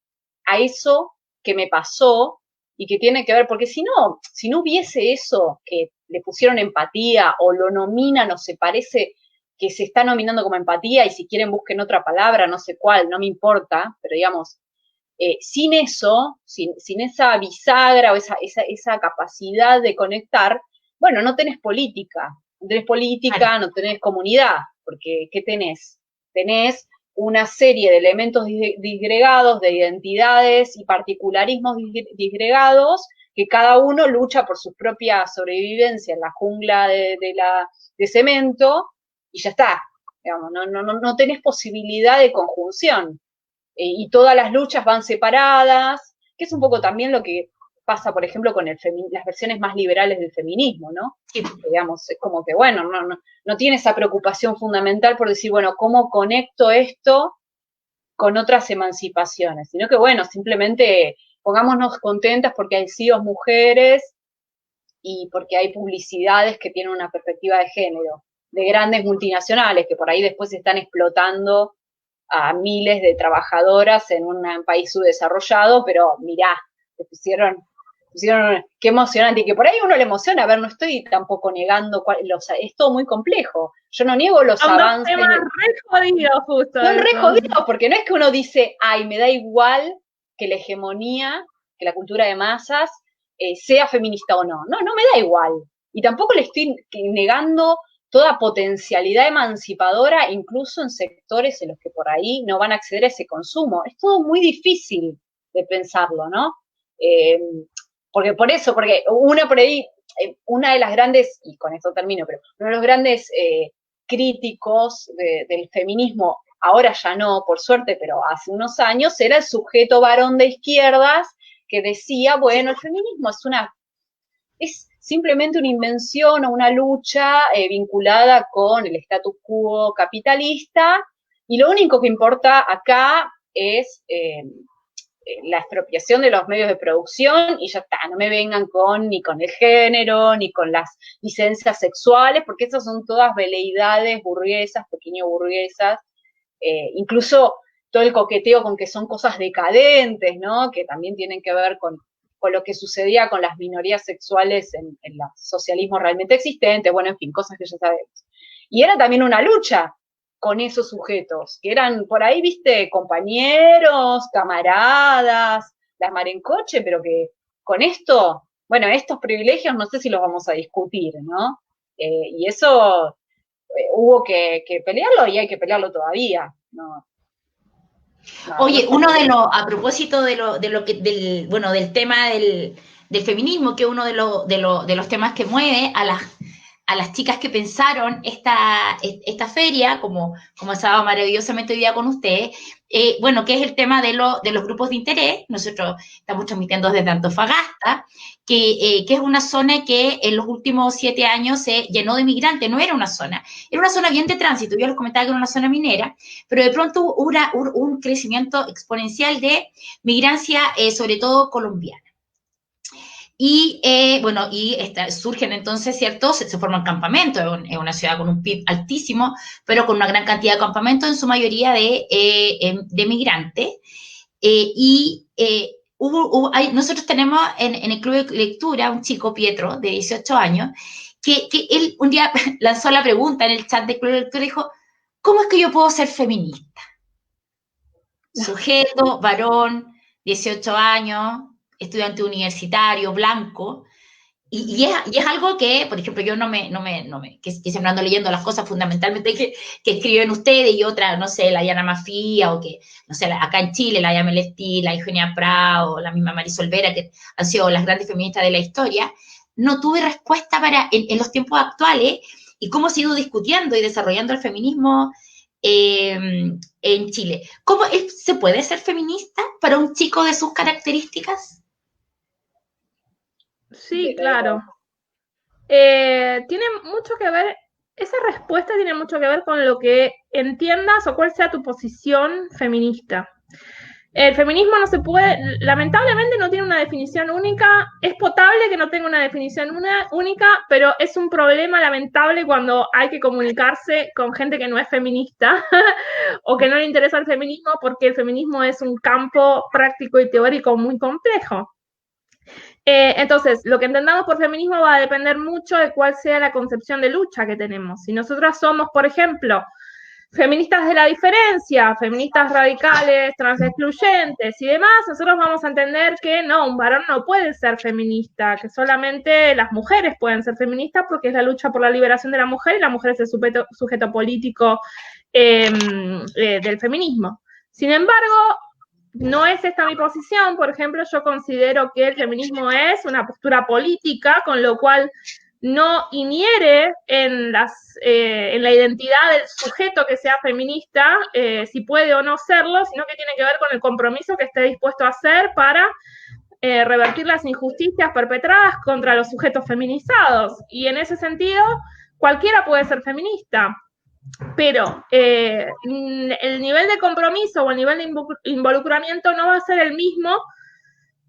a eso que me pasó y que tiene que ver? Porque si no hubiese eso que le pusieron empatía o lo nominan o se parece que se está nominando como empatía, y si quieren busquen otra palabra, no sé cuál, no me importa, pero digamos, sin eso, sin esa bisagra o esa capacidad de conectar, bueno, no tenés política, no tenés comunidad, porque ¿qué tenés? Tenés una serie de elementos disgregados, de identidades y particularismos disgregados, que cada uno lucha por su propia sobrevivencia en la jungla de cemento, y ya está. Digamos, no tenés posibilidad de conjunción. Y todas las luchas van separadas, que es un poco también lo que pasa, por ejemplo, con las versiones más liberales del feminismo, ¿no? Sí. Digamos, es como que, bueno, no tiene esa preocupación fundamental por decir, bueno, ¿cómo conecto esto con otras emancipaciones? Sino que, bueno, simplemente pongámonos contentas porque hay CEOs mujeres y porque hay publicidades que tienen una perspectiva de género, de grandes multinacionales que por ahí después están explotando a miles de trabajadoras en un país subdesarrollado, pero mirá, le pusieron, qué emocionante, y que por ahí uno le emociona. A ver, no estoy tampoco negando, es todo muy complejo. Yo no niego los avances. Son temas re jodidos, justo. Son re jodidos, porque no es que uno dice, ay, me da igual que la hegemonía, que la cultura de masas sea feminista o no. No me da igual. Y tampoco le estoy negando toda potencialidad emancipadora, incluso en sectores en los que por ahí no van a acceder a ese consumo. Es todo muy difícil de pensarlo, ¿no? Porque una de las grandes, y con esto termino, pero uno de los grandes críticos del feminismo, ahora ya no, por suerte, pero hace unos años, era el sujeto varón de izquierdas que decía, bueno, el feminismo es simplemente una invención o una lucha vinculada con el status quo capitalista, y lo único que importa acá es la expropiación de los medios de producción, y ya está, no me vengan ni con el género, ni con las licencias sexuales, porque esas son todas veleidades burguesas, pequeño burguesas, incluso todo el coqueteo con que son cosas decadentes, ¿no? Que también tienen que ver con lo que sucedía con las minorías sexuales en el socialismo realmente existente, bueno, en fin, cosas que ya sabemos. Y era también una lucha con esos sujetos, que eran por ahí, viste, compañeros, camaradas, las marencoche, pero que con esto, bueno, estos privilegios no sé si los vamos a discutir, ¿no? Y eso hubo que pelearlo, y hay que pelearlo todavía, ¿no? Oye, a propósito del tema del feminismo, que es uno de los temas que mueve a las chicas que pensaron esta feria, como estaba maravillosamente hoy día con ustedes, bueno, que es el tema de los grupos de interés. Nosotros estamos transmitiendo desde Antofagasta, que es una zona que en los últimos 7 años se llenó de migrantes. No era una zona bien de tránsito. Yo les comentaba que era una zona minera, pero de pronto hubo un crecimiento exponencial de migrancia, sobre todo colombiana. Y bueno, surgen entonces, ¿cierto? Se forman campamentos, es una ciudad con un PIB altísimo, pero con una gran cantidad de campamentos, en su mayoría de migrantes. Nosotros tenemos en el club de lectura un chico, Pietro, de 18 años, que él un día lanzó la pregunta en el chat del club de lectura y dijo, ¿cómo es que yo puedo ser feminista? Sujeto, varón, 18 años, estudiante universitario, blanco, y es algo que, por ejemplo, yo que siempre ando leyendo las cosas fundamentalmente que escriben ustedes, y otras, no sé, la Diana Mafía, o que, no sé, acá en Chile, la Yamel Estil, la Eugenia Prado, la misma Marisol Vera, que han sido las grandes feministas de la historia. No tuve respuesta en los tiempos actuales, y cómo se ha ido discutiendo y desarrollando el feminismo en Chile. ¿Se puede ser feminista para un chico de sus características? Sí, claro. Tiene mucho que ver, esa respuesta tiene mucho que ver con lo que entiendas o cuál sea tu posición feminista. El feminismo no se puede, lamentablemente no tiene una definición única, es potable que no tenga una definición única, pero es un problema lamentable cuando hay que comunicarse con gente que no es feminista o que no le interesa el feminismo, porque el feminismo es un campo práctico y teórico muy complejo. Entonces, lo que entendamos por feminismo va a depender mucho de cuál sea la concepción de lucha que tenemos. Si nosotras somos, por ejemplo, feministas de la diferencia, feministas radicales, transexcluyentes y demás, nosotros vamos a entender que no, un varón no puede ser feminista, que solamente las mujeres pueden ser feministas porque es la lucha por la liberación de la mujer y la mujer es el sujeto político del feminismo. Sin embargo, no es esta mi posición. Por ejemplo, yo considero que el feminismo es una postura política, con lo cual no inhiere en la identidad del sujeto que sea feminista, si puede o no serlo, sino que tiene que ver con el compromiso que esté dispuesto a hacer para revertir las injusticias perpetradas contra los sujetos feminizados. Y en ese sentido, cualquiera puede ser feminista. Pero el nivel de compromiso o el nivel de involucramiento no va a ser el mismo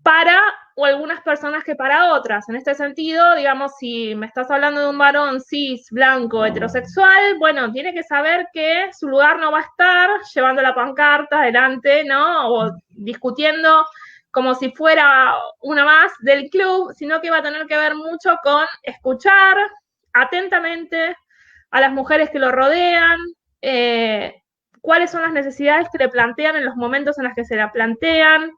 para o algunas personas que para otras. En este sentido, digamos, si me estás hablando de un varón cis, blanco, heterosexual, bueno, tiene que saber que su lugar no va a estar llevando la pancarta adelante, ¿no? O discutiendo como si fuera una más del club, sino que va a tener que ver mucho con escuchar atentamente a las mujeres que lo rodean, cuáles son las necesidades que le plantean en los momentos en los que se la plantean,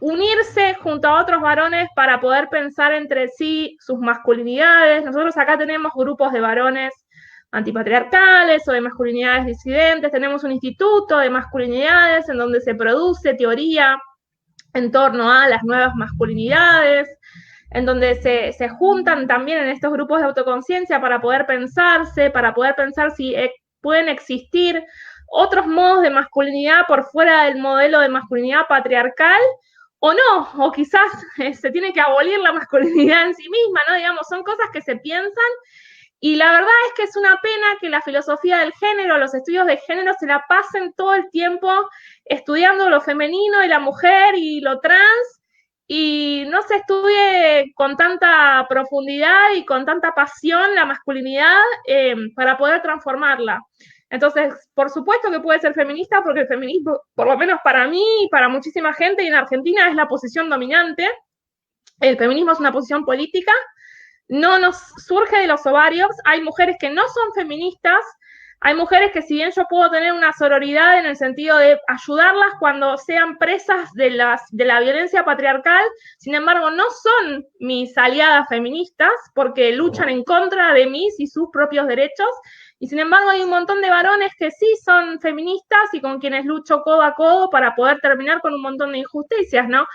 unirse junto a otros varones para poder pensar entre sí sus masculinidades. Nosotros acá tenemos grupos de varones antipatriarcales o de masculinidades disidentes, tenemos un instituto de masculinidades en donde se produce teoría en torno a las nuevas masculinidades, en donde se juntan también en estos grupos de autoconciencia para poder pensarse, para poder pensar si pueden existir otros modos de masculinidad por fuera del modelo de masculinidad patriarcal, o no, o quizás se tiene que abolir la masculinidad en sí misma, ¿no? Digamos, son cosas que se piensan, y la verdad es que es una pena que la filosofía del género, los estudios de género se la pasen todo el tiempo estudiando lo femenino y la mujer y lo trans, y no se estudie con tanta profundidad y con tanta pasión la masculinidad para poder transformarla. Entonces, por supuesto que puede ser feminista, porque el feminismo, por lo menos para mí y para muchísima gente, y en Argentina es la posición dominante. El feminismo es una posición política, no nos surge de los ovarios. Hay mujeres que no son feministas, hay mujeres que, si bien yo puedo tener una sororidad en el sentido de ayudarlas cuando sean presas de la violencia patriarcal, sin embargo no son mis aliadas feministas porque luchan en contra de mis y sus propios derechos. Y sin embargo hay un montón de varones que sí son feministas y con quienes lucho codo a codo para poder terminar con un montón de injusticias, ¿no?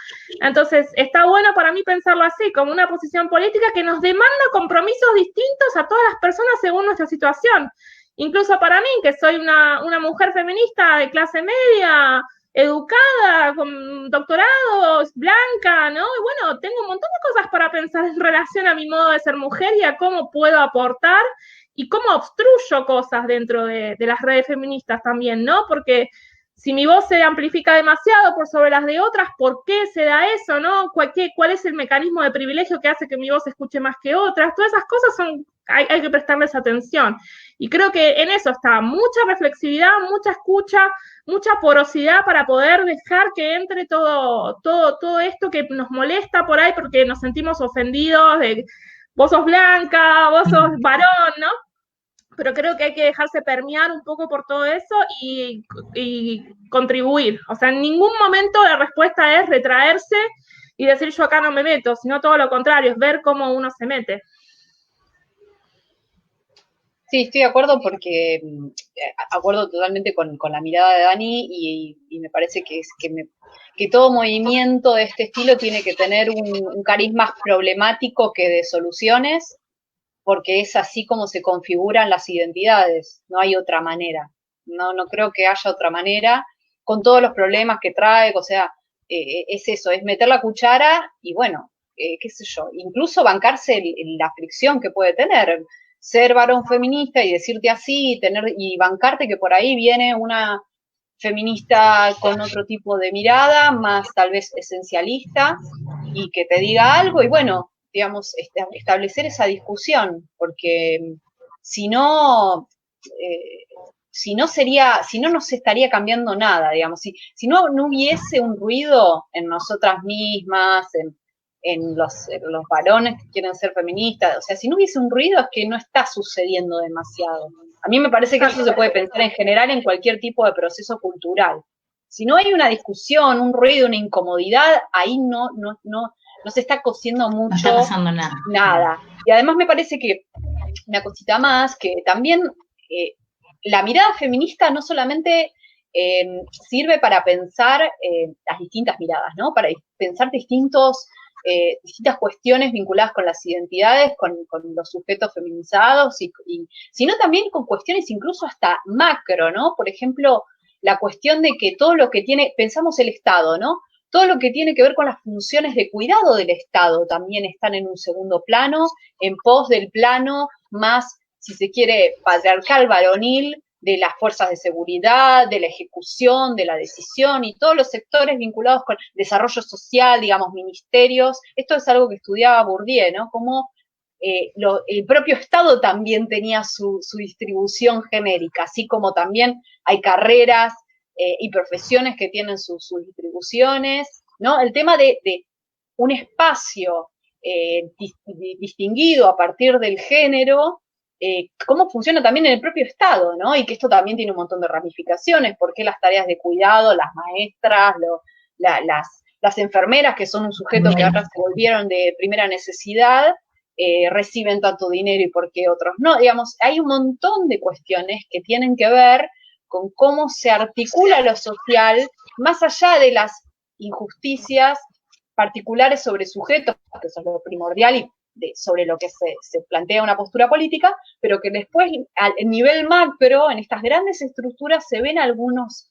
Entonces está bueno para mí pensarlo así, como una posición política que nos demanda compromisos distintos a todas las personas según nuestra situación. Incluso para mí, que soy una mujer feminista de clase media, educada, con doctorados, blanca, ¿no? Y bueno, tengo un montón de cosas para pensar en relación a mi modo de ser mujer y a cómo puedo aportar y cómo obstruyo cosas dentro de las redes feministas también, ¿no? Porque si mi voz se amplifica demasiado por sobre las de otras, ¿por qué se da eso, no? ¿Cuál es el mecanismo de privilegio que hace que mi voz se escuche más que otras? Todas esas cosas hay que prestarles atención. Y creo que en eso está mucha reflexividad, mucha escucha, mucha porosidad para poder dejar que entre todo esto que nos molesta por ahí porque nos sentimos ofendidos de vos sos blanca, vos sos varón, ¿no? Pero creo que hay que dejarse permear un poco por todo eso y contribuir. O sea, en ningún momento la respuesta es retraerse y decir yo acá no me meto, sino todo lo contrario, es ver cómo uno se mete. Sí, estoy de acuerdo porque acuerdo totalmente con la mirada de Dani y me parece que todo movimiento de este estilo tiene que tener un cariz más problemático que de soluciones, porque es así como se configuran las identidades, no hay otra manera, no creo que haya otra manera, con todos los problemas que trae, o sea, es eso, es meter la cuchara y bueno, qué sé yo, incluso bancarse la fricción que puede tener, ser varón feminista y decirte así, y bancarte que por ahí viene una feminista con otro tipo de mirada, más tal vez esencialista, y que te diga algo, y bueno, digamos, establecer esa discusión, porque si no, si no se estaría cambiando nada, digamos, si no hubiese un ruido en nosotras mismas, en los varones que quieren ser feministas, o sea, si no hubiese un ruido es que no está sucediendo demasiado. A mí me parece que eso se puede pensar en general en cualquier tipo de proceso cultural. Si no hay una discusión, un ruido, una incomodidad, ahí no se está cosiendo mucho. No está pasando nada. Y además me parece que una cosita más, que también la mirada feminista no solamente sirve para pensar las distintas miradas, ¿no? Para pensar distintas cuestiones vinculadas con las identidades, con los sujetos feminizados, sino también con cuestiones incluso hasta macro, ¿no? Por ejemplo, la cuestión de que todo lo que pensamos el Estado, ¿no? Todo lo que tiene que ver con las funciones de cuidado del Estado también están en un segundo plano, en pos del plano más, si se quiere, patriarcal, varonil, de las fuerzas de seguridad, de la ejecución, de la decisión y todos los sectores vinculados con desarrollo social, digamos, ministerios. Esto es algo que estudiaba Bourdieu, ¿no? Cómo el propio Estado también tenía su distribución genérica, así como también hay carreras y profesiones que tienen sus distribuciones, ¿no? El tema de un espacio distinguido a partir del género, cómo funciona también en el propio Estado, ¿no? Y que esto también tiene un montón de ramificaciones, porque las tareas de cuidado, las maestras, las enfermeras, que son un sujeto que ahora se volvieron de primera necesidad, reciben tanto dinero y por qué otros no. Digamos, hay un montón de cuestiones que tienen que ver con cómo se articula lo social, más allá de las injusticias particulares sobre sujetos, que eso es lo primordial y sobre lo que se plantea una postura política, pero que después, al nivel macro, en estas grandes estructuras, se ven algunas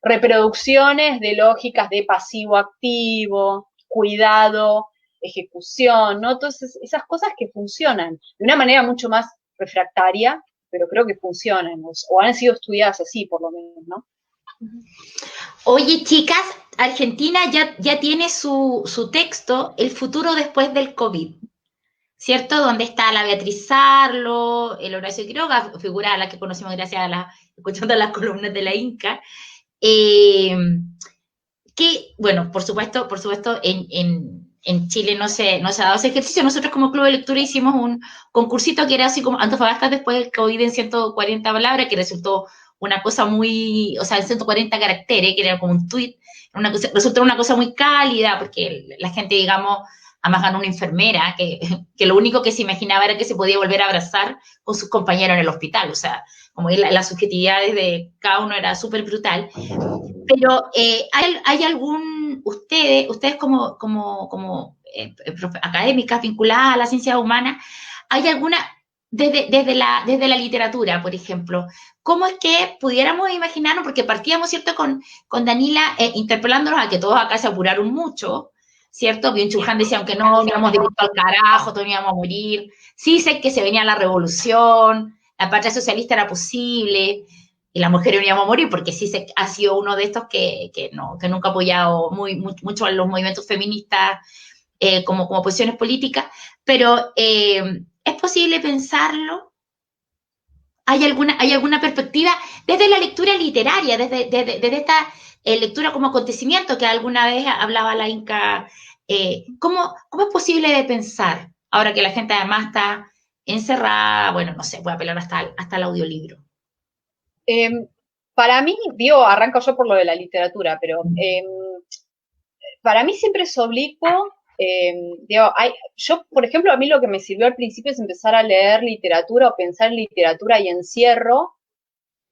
reproducciones de lógicas de pasivo-activo, cuidado, ejecución, ¿no? Entonces, esas cosas que funcionan de una manera mucho más refractaria, pero creo que funcionan, o han sido estudiadas así, por lo menos, ¿no? Oye, chicas, Argentina ya tiene su texto, El futuro después del COVID, ¿cierto? Donde está la Beatriz Sarlo, el Horacio Quiroga, figura a la que conocimos gracias a escuchando las columnas de la Inca, que, bueno, por supuesto, en Chile no se ha dado ese ejercicio. Nosotros como Club de Lectura hicimos un concursito que era así como Antofagasta después del COVID en 140 palabras, que resultó una cosa muy, o sea, en 140 caracteres, que era como un tweet, resultó una cosa muy cálida, porque la gente, digamos, además ganó una enfermera, que lo único que se imaginaba era que se podía volver a abrazar con sus compañeros en el hospital, o sea, como la subjetividad de cada uno era súper brutal. Pero ¿hay algún, ustedes como académicas vinculadas a la ciencia humana, hay alguna, desde la literatura, por ejemplo, cómo es que pudiéramos imaginarnos, porque partíamos, ¿cierto?, con Danila interpelándonos a que todos acá se apuraron mucho, ¿cierto? Byung-Chul Han decía, aunque no íbamos directo al carajo, todos íbamos a morir. Sí sé que se venía la revolución, la patria socialista era posible, y las mujeres no íbamos a morir, porque sí ha sido uno de estos que nunca ha apoyado mucho a los movimientos feministas como posiciones políticas, pero ¿es posible pensarlo? ¿Hay alguna perspectiva desde la lectura literaria, desde esta lectura como acontecimiento que alguna vez hablaba la Inca? ¿Cómo es posible de pensar, ahora que la gente además está encerrada? Bueno, no sé, voy a apelar hasta el audiolibro. Para mí, arranco yo por lo de la literatura, pero para mí siempre es oblicuo. Yo, por ejemplo, a mí lo que me sirvió al principio es empezar a leer literatura o pensar en literatura y encierro.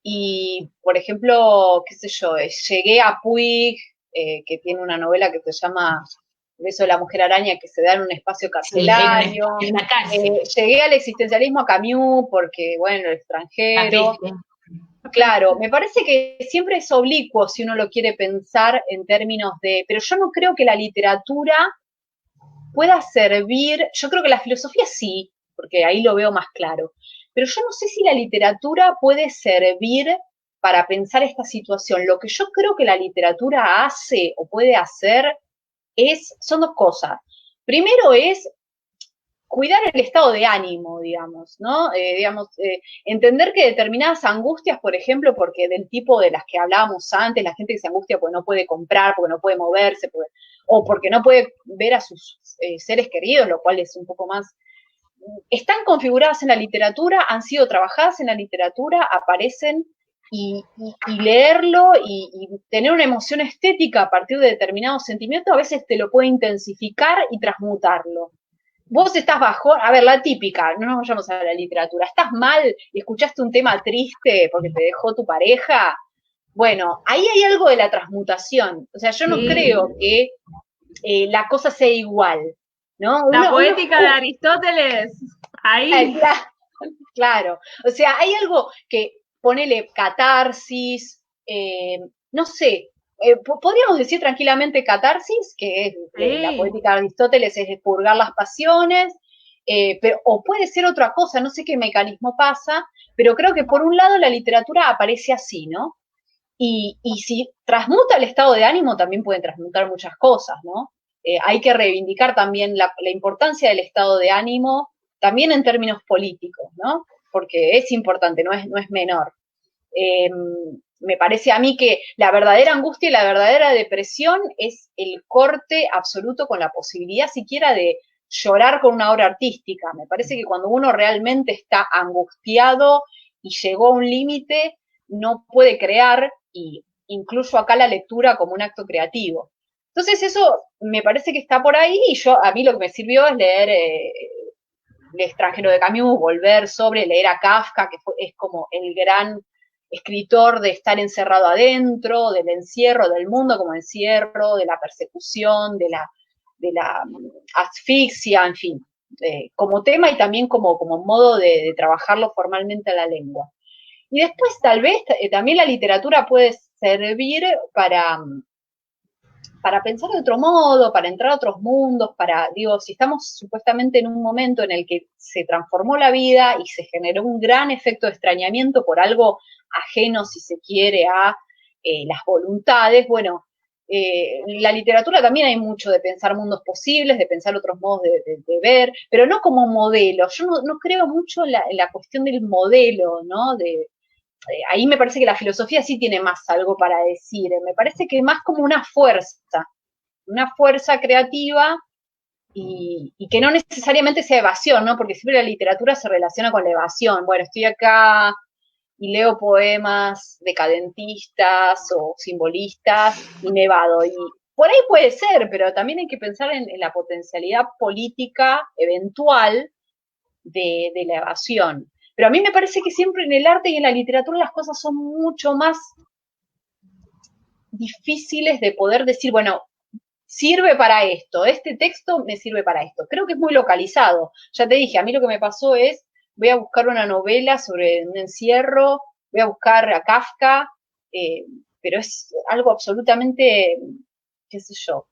Y, por ejemplo, qué sé yo, llegué a Puig, que tiene una novela que se llama El beso de la mujer araña, que se da en un espacio carcelario. Sí, en la cárcel. Llegué al existencialismo a Camus, porque, bueno, el extranjero. Claro, me parece que siempre es oblicuo si uno lo quiere pensar en términos de, pero yo no creo que la literatura pueda servir, yo creo que la filosofía sí, porque ahí lo veo más claro, pero yo no sé si la literatura puede servir para pensar esta situación. Lo que yo creo que la literatura hace o puede hacer son dos cosas. Primero es cuidar el estado de ánimo, digamos, ¿no? Entender que determinadas angustias, por ejemplo, porque del tipo de las que hablábamos antes, la gente que se angustia porque no puede comprar, porque no puede moverse, o porque no puede ver a sus seres queridos, lo cual es un poco más, están configuradas en la literatura, han sido trabajadas en la literatura, aparecen y leerlo y tener una emoción estética a partir de determinados sentimientos, a veces te lo puede intensificar y transmutarlo. Vos estás bajo, a ver, la típica, no nos vayamos a la literatura, estás mal y escuchaste un tema triste porque te dejó tu pareja, bueno, ahí hay algo de la transmutación, o sea, yo no creo que la cosa sea igual, ¿no? La poética de Aristóteles, ahí. Claro, o sea, hay algo que ponele catarsis, no sé, podríamos decir tranquilamente catarsis, que es la poética de Aristóteles, es purgar las pasiones, o puede ser otra cosa, no sé qué mecanismo pasa, pero creo que por un lado la literatura aparece así, ¿no? Y si transmuta el estado de ánimo, también pueden transmutar muchas cosas, ¿no? Hay que reivindicar también la importancia del estado de ánimo, también en términos políticos, ¿no? Porque es importante, no es menor. Me parece a mí que la verdadera angustia y la verdadera depresión es el corte absoluto con la posibilidad siquiera de llorar con una obra artística. Me parece que cuando uno realmente está angustiado y llegó a un límite, no puede crear, y incluyo acá la lectura como un acto creativo. Entonces eso me parece que está por ahí, y a mí lo que me sirvió es leer El extranjero de Camus, volver sobre, leer a Kafka, que es como el gran escritor de estar encerrado adentro, del encierro, del mundo como encierro, de la persecución, de la asfixia, en fin, como tema y también como modo de trabajarlo formalmente a la lengua. Y después tal vez también la literatura puede servir para pensar de otro modo, para entrar a otros mundos, si estamos supuestamente en un momento en el que se transformó la vida y se generó un gran efecto de extrañamiento por algo ajeno, si se quiere, a las voluntades, bueno, en la literatura también hay mucho de pensar mundos posibles, de pensar otros modos de ver, pero no como modelo. Yo no creo mucho en la cuestión del modelo, ¿no? Ahí me parece que la filosofía sí tiene más algo para decir, me parece que más como una fuerza creativa y que no necesariamente sea evasión, ¿no? Porque siempre la literatura se relaciona con la evasión. Bueno, estoy acá y leo poemas decadentistas o simbolistas y me evado. Y por ahí puede ser, pero también hay que pensar en la potencialidad política eventual de la evasión. Pero a mí me parece que siempre en el arte y en la literatura las cosas son mucho más difíciles de poder decir, bueno, sirve para esto, este texto me sirve para esto. Creo que es muy localizado. Ya te dije, a mí lo que me pasó es, voy a buscar una novela sobre un encierro, voy a buscar a Kafka, pero es algo absolutamente, qué sé yo,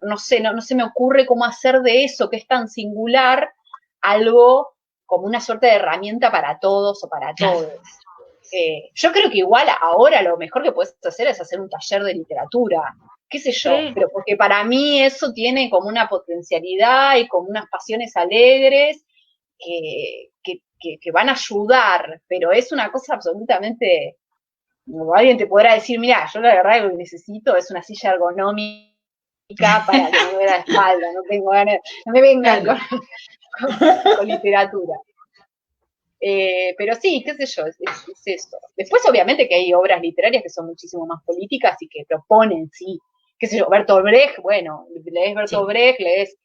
no se me ocurre cómo hacer de eso, que es tan singular, algo como una suerte de herramienta para todos o para todos. Yo creo que igual ahora lo mejor que puedes hacer es hacer un taller de literatura, qué sé yo, pero porque para mí eso tiene como una potencialidad y como unas pasiones alegres que van a ayudar, pero es una cosa absolutamente, como alguien te podrá decir, mira, yo la verdad lo que necesito es una silla ergonómica para que me duele la espalda, no tengo ganas, no me vengan con literatura. Pero sí, qué sé yo, es eso. Después, obviamente, que hay obras literarias que son muchísimo más políticas y que proponen, sí, qué sé yo, Bertolt Brecht, bueno, lees Bertolt Brecht, lees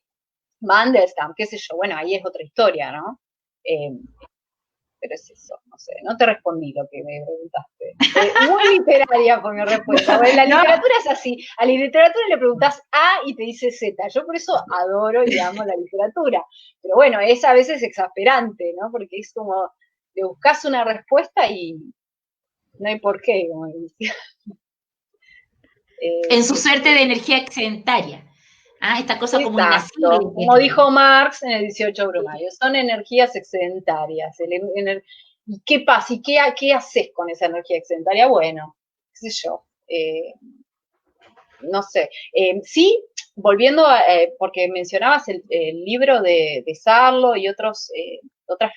Mandelstam, qué sé yo, bueno, ahí es otra historia, ¿no? Pero es eso, no sé, no te respondí lo que me preguntaste. Muy literaria fue mi respuesta. Bueno, la literatura es así, a la literatura le preguntás A y te dice Z. Yo por eso adoro y amo la literatura. Pero bueno, es a veces exasperante, ¿no? Porque es como, le buscas una respuesta y no hay por qué, como decía. En su suerte de energía excedentaria. Esta cosa como inacible. Como dijo Marx en el 18 Brumario, son energías excedentarias. ¿Y qué pasa? ¿Y qué haces con esa energía excedentaria? Bueno, qué sé yo. No sé. Sí, volviendo porque mencionabas el libro de Sarlo y otras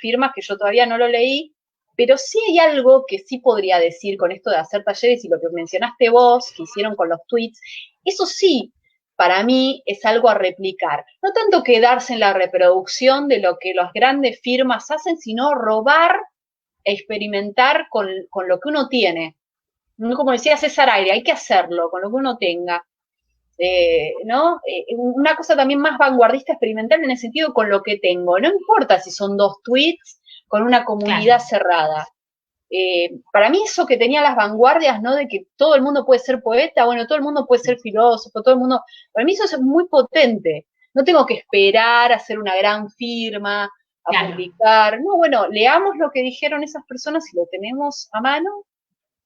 firmas que yo todavía no lo leí, pero sí hay algo que sí podría decir con esto de hacer talleres y lo que mencionaste vos, que hicieron con los tweets, eso sí, para mí es algo a replicar. No tanto quedarse en la reproducción de lo que las grandes firmas hacen, sino robar e experimentar con lo que uno tiene. Como decía César Aire, hay que hacerlo con lo que uno tenga. ¿No? Una cosa también más vanguardista, experimental en el sentido con lo que tengo. No importa si son 2 tweets con una comunidad cerrada. Para mí eso que tenía las vanguardias, ¿no? De que todo el mundo puede ser poeta, bueno, todo el mundo puede ser filósofo, todo el mundo. Para mí eso es muy potente. No tengo que esperar a hacer una gran firma, a publicar. No, bueno, leamos lo que dijeron esas personas y lo tenemos a mano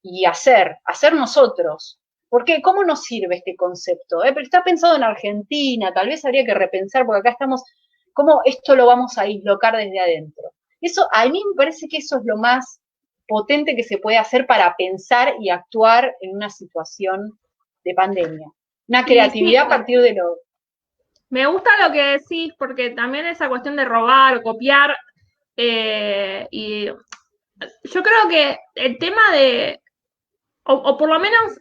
y hacer nosotros. Porque, ¿cómo nos sirve este concepto? Pero está pensado en Argentina, tal vez habría que repensar, porque acá estamos, ¿cómo esto lo vamos a dislocar desde adentro? Eso, a mí me parece que eso es lo más potente que se puede hacer para pensar y actuar en una situación de pandemia. Una creatividad a partir de lo... Me gusta lo que decís, porque también esa cuestión de robar o copiar, y yo creo que el tema de, o por lo menos,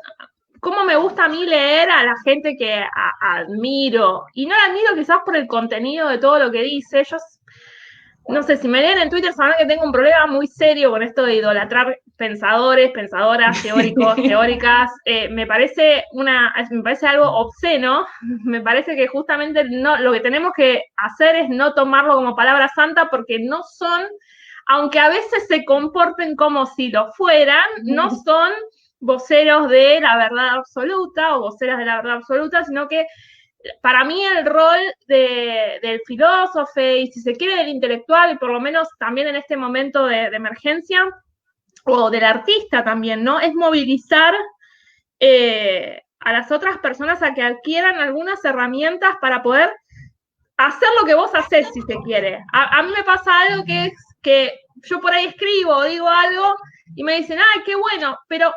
cómo me gusta a mí leer a la gente que admiro, y no la admiro quizás por el contenido de todo lo que dice. Yo no sé, si me leen en Twitter sabrán que tengo un problema muy serio con esto de idolatrar pensadores, pensadoras, teóricos, teóricas. Me parece algo obsceno. Me parece que justamente lo que tenemos que hacer es no tomarlo como palabra santa, porque no son, aunque a veces se comporten como si lo fueran, no son voceros de la verdad absoluta o voceras de la verdad absoluta, sino que para mí el rol del filósofo y, si se quiere, del intelectual, y por lo menos también en este momento de emergencia, o del artista también, ¿no? Es movilizar a las otras personas a que adquieran algunas herramientas para poder hacer lo que vos hacés, si se quiere. A mí me pasa algo que es que yo por ahí escribo o digo algo y me dicen, ¡ay, qué bueno! Pero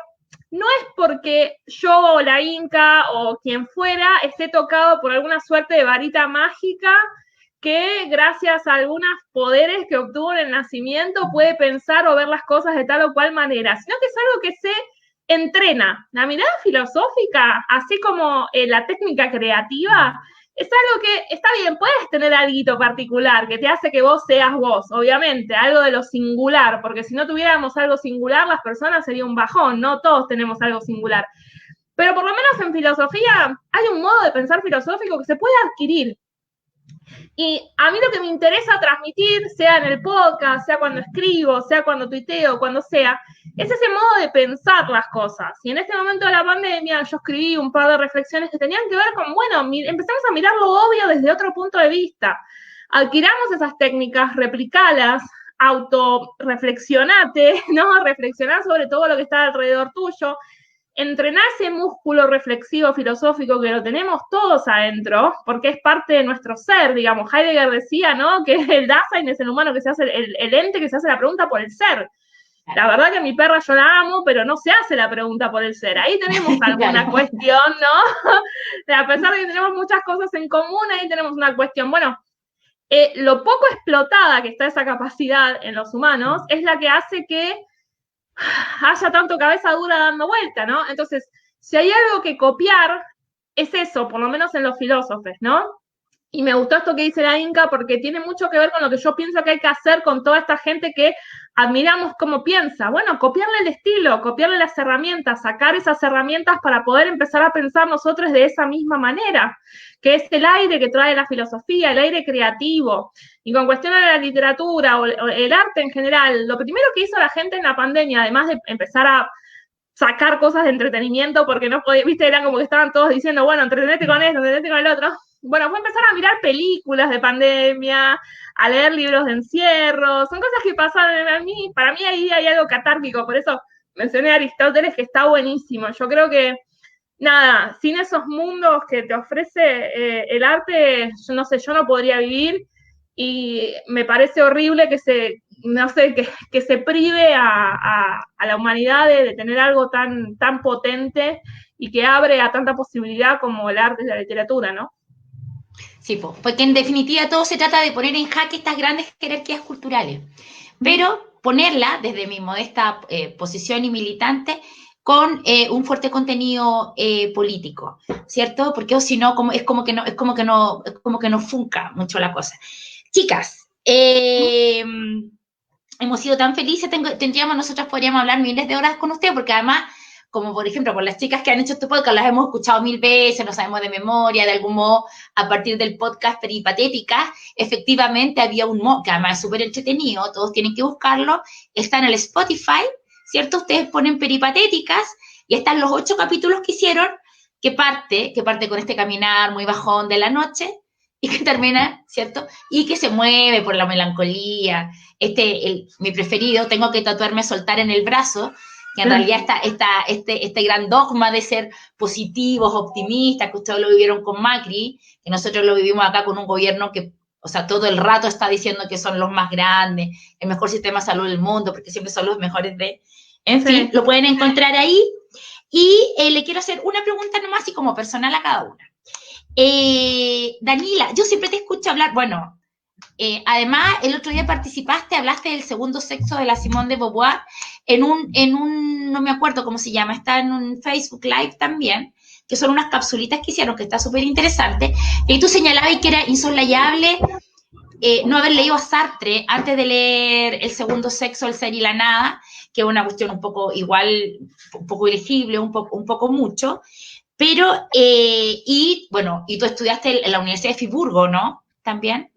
no es porque yo o la Inca o quien fuera esté tocado por alguna suerte de varita mágica que gracias a algunos poderes que obtuvo en el nacimiento puede pensar o ver las cosas de tal o cual manera, sino que es algo que se entrena. La mirada filosófica, así como la técnica creativa, es algo que está bien, puedes tener algo particular que te hace que vos seas vos, obviamente, algo de lo singular, porque si no tuviéramos algo singular, las personas sería un bajón, no todos tenemos algo singular. Pero por lo menos en filosofía hay un modo de pensar filosófico que se puede adquirir. Y a mí lo que me interesa transmitir, sea en el podcast, sea cuando escribo, sea cuando tuiteo, cuando sea, es ese modo de pensar las cosas. Y en este momento de la pandemia yo escribí un par de reflexiones que tenían que ver con, bueno, empezamos a mirar lo obvio desde otro punto de vista. Adquiramos esas técnicas, replicalas, autorreflexionate, ¿no? Reflexionar sobre todo lo que está alrededor tuyo, entrenar ese músculo reflexivo filosófico que lo tenemos todos adentro, porque es parte de nuestro ser, digamos. Heidegger decía, ¿no?, que el Dasein es el humano que se hace, el ente que se hace la pregunta por el ser. La verdad que mi perra yo la amo, pero no se hace la pregunta por el ser. Ahí tenemos alguna cuestión, ¿no? A pesar de que tenemos muchas cosas en común, ahí tenemos una cuestión. Bueno, lo poco explotada que está esa capacidad en los humanos es la que hace que haya tanto cabeza dura dando vuelta, ¿no? Entonces, si hay algo que copiar, es eso, por lo menos en los filósofos, ¿no? Y me gustó esto que dice la Inca porque tiene mucho que ver con lo que yo pienso que hay que hacer con toda esta gente que admiramos cómo piensa. Bueno, copiarle el estilo, copiarle las herramientas, sacar esas herramientas para poder empezar a pensar nosotros de esa misma manera, que es el aire que trae la filosofía, el aire creativo. Y con cuestión de la literatura o el arte en general, lo primero que hizo la gente en la pandemia, además de empezar a sacar cosas de entretenimiento, porque no podía, viste, eran como que estaban todos diciendo, bueno, entretenete con esto, entretenete con el otro, bueno, fue empezar a mirar películas de pandemia, a leer libros de encierro, son cosas que pasan a mí, para mí ahí hay algo catártico, por eso mencioné a Aristóteles, que está buenísimo. Yo creo que, nada, sin esos mundos que te ofrece el arte, yo no sé, yo no podría vivir, y me parece horrible que no sé, que se prive a la humanidad de tener algo tan, tan potente y que abre a tanta posibilidad como el arte y la literatura, ¿no? Sí, porque en definitiva todo se trata de poner en jaque estas grandes jerarquías culturales, pero ponerla desde mi modesta posición y militante con un fuerte contenido político, ¿cierto? Porque si no, es como que no funca mucho la cosa. Chicas, hemos sido tan felices, nosotras podríamos hablar miles de horas con usted, porque además, como por ejemplo, con las chicas que han hecho este podcast, las hemos escuchado 1000 veces, lo sabemos de memoria, de algún modo, a partir del podcast Peripatéticas, efectivamente había un modo, que además es súper entretenido, todos tienen que buscarlo, está en el Spotify, ¿cierto? Ustedes ponen Peripatéticas, y están los 8 capítulos que hicieron, que parte con este caminar muy bajón de la noche, y que termina, ¿cierto? Y que se mueve por la melancolía. Mi preferido, tengo que tatuarme soltar en el brazo, que en realidad este gran dogma de ser positivos, optimistas, que ustedes lo vivieron con Macri, que nosotros lo vivimos acá con un gobierno que, o sea, todo el rato está diciendo que son los más grandes, el mejor sistema de salud del mundo, porque siempre son los mejores de... En fin, lo pueden encontrar ahí. Y le quiero hacer una pregunta nomás, así como personal a cada una. Danila, yo siempre te escucho hablar, bueno, además el otro día participaste, hablaste del segundo sexo de la Simone de Beauvoir en un, no me acuerdo cómo se llama, está en un Facebook Live también, que son unas capsulitas que hicieron, que está súper interesante, y tú señalabas que era insoslayable no haber leído a Sartre antes de leer El segundo sexo, El ser y la nada, que es una cuestión un poco igual, un poco elegible, un poco mucho, pero, y bueno, y tú estudiaste en la Universidad de Friburgo, ¿no? También.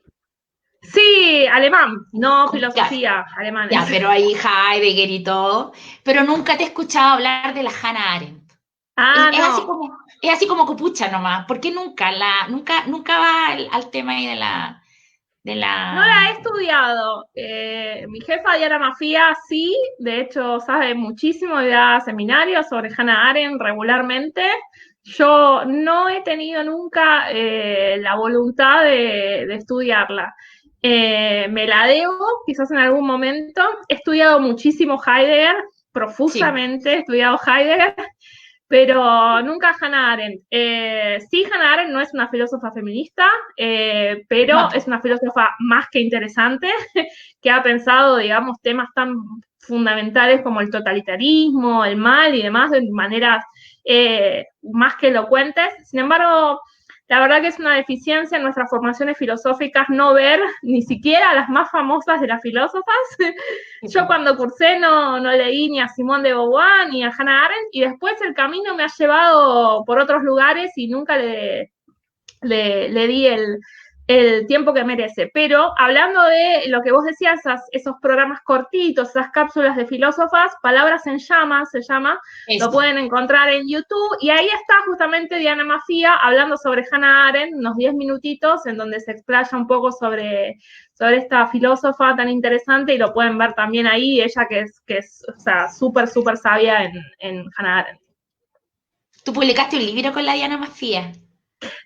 Sí, alemán, no filosofía, alemán. Ya, pero ahí Heidegger y todo, pero nunca te he escuchado hablar de la Hannah Arendt. No. Es así como copucha nomás. ¿Por qué nunca va al tema ahí de la... No la he estudiado. Mi jefa Diana Mafía sí, de hecho sabe muchísimo y da seminarios sobre Hannah Arendt regularmente. Yo no he tenido nunca la voluntad de estudiarla. Me la debo, quizás en algún momento. He estudiado muchísimo Heidegger, profusamente he estudiado Heidegger, pero nunca Hannah Arendt. Sí, Hannah Arendt no es una filósofa feminista, pero No. es una filósofa más que interesante, que ha pensado, digamos, temas tan fundamentales como el totalitarismo, el mal y demás de maneras más que elocuentes. Sin embargo, la verdad que es una deficiencia en nuestras formaciones filosóficas no ver ni siquiera a las más famosas de las filósofas. Yo cuando cursé no leí ni a Simone de Beauvoir ni a Hannah Arendt, y después el camino me ha llevado por otros lugares y nunca le di el tiempo que merece. Pero hablando de lo que vos decías, esos programas cortitos, esas cápsulas de filósofas, Palabras en Llamas se llama, lo pueden encontrar en YouTube, y ahí está justamente Diana Mafía hablando sobre Hannah Arendt, unos 10 minutitos en donde se explaya un poco sobre esta filósofa tan interesante, y lo pueden ver también ahí, ella que es o sea, súper sabia en Hannah Arendt. Tú publicaste un libro con la Diana Mafía.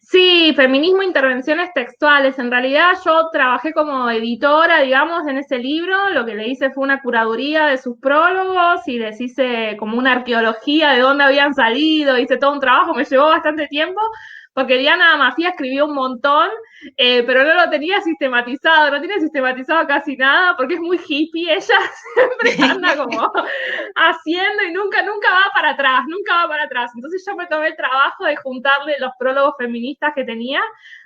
Sí, Feminismo, Intervenciones Textuales. En realidad yo trabajé como editora, digamos, en ese libro. Lo que le hice fue una curaduría de sus prólogos y les hice como una arqueología de dónde habían salido. Hice todo un trabajo, me llevó bastante tiempo, porque Diana Mafía escribió un montón, pero no lo tenía sistematizado, no tiene sistematizado casi nada, porque es muy hippie, ella siempre anda como haciendo y nunca va para atrás, Entonces yo me tomé el trabajo de juntarle los prólogos feministas que tenía,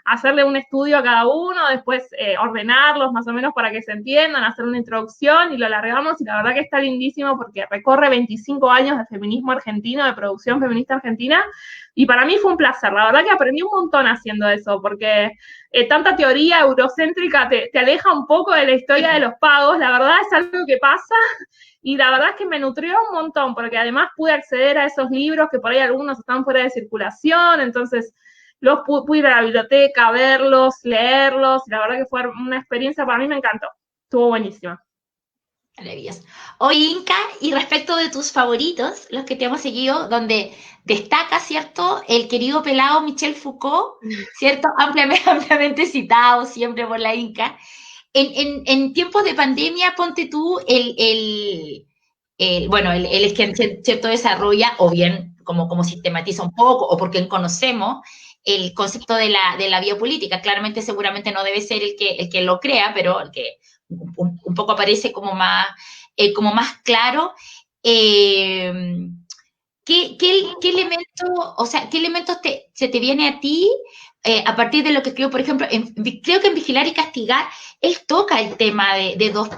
hacerle un estudio a cada uno, después ordenarlos más o menos para que se entiendan, hacer una introducción, y lo alargamos, y la verdad que está lindísimo porque recorre 25 años de feminismo argentino, de producción feminista argentina, y para mí fue un placer. La verdad que aprendí un montón haciendo eso, porque tanta teoría eurocéntrica te aleja un poco de la historia de los pagos. La verdad es algo que pasa, y la verdad es que me nutrió un montón, porque además pude acceder a esos libros que por ahí algunos están fuera de circulación. Entonces pude ir a la biblioteca, verlos, leerlos, y la verdad que fue una experiencia, para mí me encantó, estuvo buenísima. Maravilloso. Oye, Inca, y respecto de tus favoritos, los que te hemos seguido, donde destaca, ¿cierto?, el querido pelado Michel Foucault, ¿cierto?, ampliamente, ampliamente citado siempre por la Inca. En tiempos de pandemia, ponte tú, bueno, el es que cierto desarrolla, o bien como sistematiza un poco, o porque conocemos el concepto de la biopolítica. Claramente, seguramente no debe ser el que lo crea, pero el que un poco aparece como más claro. ¿Qué elementos, o sea, qué elementos se te viene a ti a partir de lo que escribo, por ejemplo, creo que en Vigilar y Castigar, él toca el tema de dos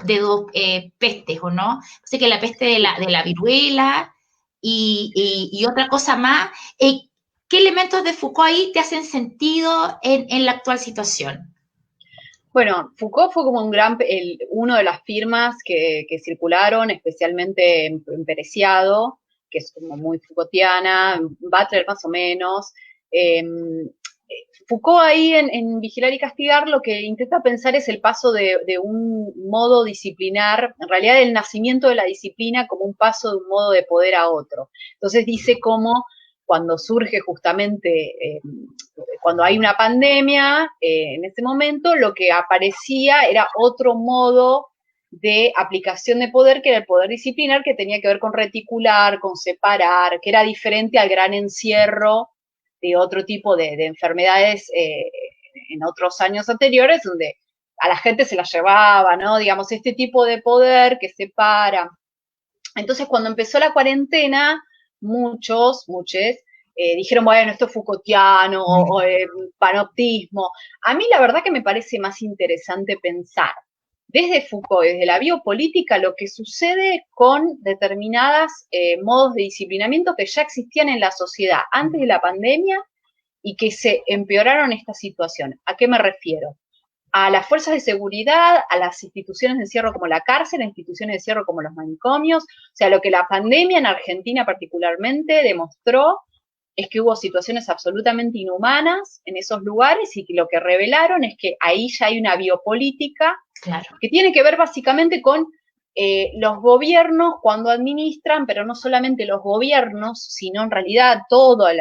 pestes, ¿o no? Sé que la peste de la viruela y otra cosa más. ¿Qué elementos de Foucault ahí te hacen sentido en la actual situación? Bueno, Foucault fue como uno de las firmas que circularon, especialmente en Pereciado, que es como muy Foucaultiana, Butler más o menos. Foucault ahí en Vigilar y Castigar lo que intenta pensar es el paso de un modo disciplinar, en realidad el nacimiento de la disciplina como un paso de un modo de poder a otro. Entonces dice cómo cuando surge justamente, cuando hay una pandemia, en ese momento lo que aparecía era otro modo de aplicación de poder, que era el poder disciplinar, que tenía que ver con reticular, con separar, que era diferente al gran encierro de otro tipo de enfermedades en otros años anteriores, donde a la gente se la llevaba, ¿no? Digamos, este tipo de poder que separa. Entonces, cuando empezó la cuarentena, muchos dijeron, bueno, esto es Foucaultiano o panoptismo. A mí la verdad que me parece más interesante pensar desde Foucault, desde la biopolítica, lo que sucede con determinados modos de disciplinamiento que ya existían en la sociedad antes de la pandemia y que se empeoraron esta situación. ¿A qué me refiero? A las fuerzas de seguridad, a las instituciones de encierro como la cárcel, a instituciones de encierro como los manicomios. O sea, lo que la pandemia en Argentina particularmente demostró es que hubo situaciones absolutamente inhumanas en esos lugares y que lo que revelaron es que ahí ya hay una biopolítica que tiene que ver básicamente con los gobiernos cuando administran, pero no solamente los gobiernos, sino en realidad todo el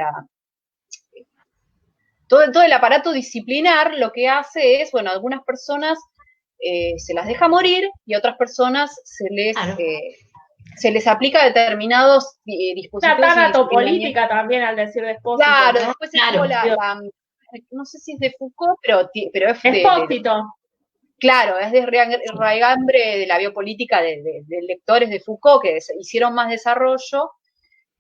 aparato disciplinar lo que hace es, bueno, algunas personas se las deja morir y a otras personas se les aplica determinados dispositivos. Una tanatopolítica también, al decir de Espósito. Claro, ¿no? Después es no sé si es de Foucault, pero es Espósito. Claro, es de raigambre de la biopolítica de lectores de Foucault que hicieron más desarrollo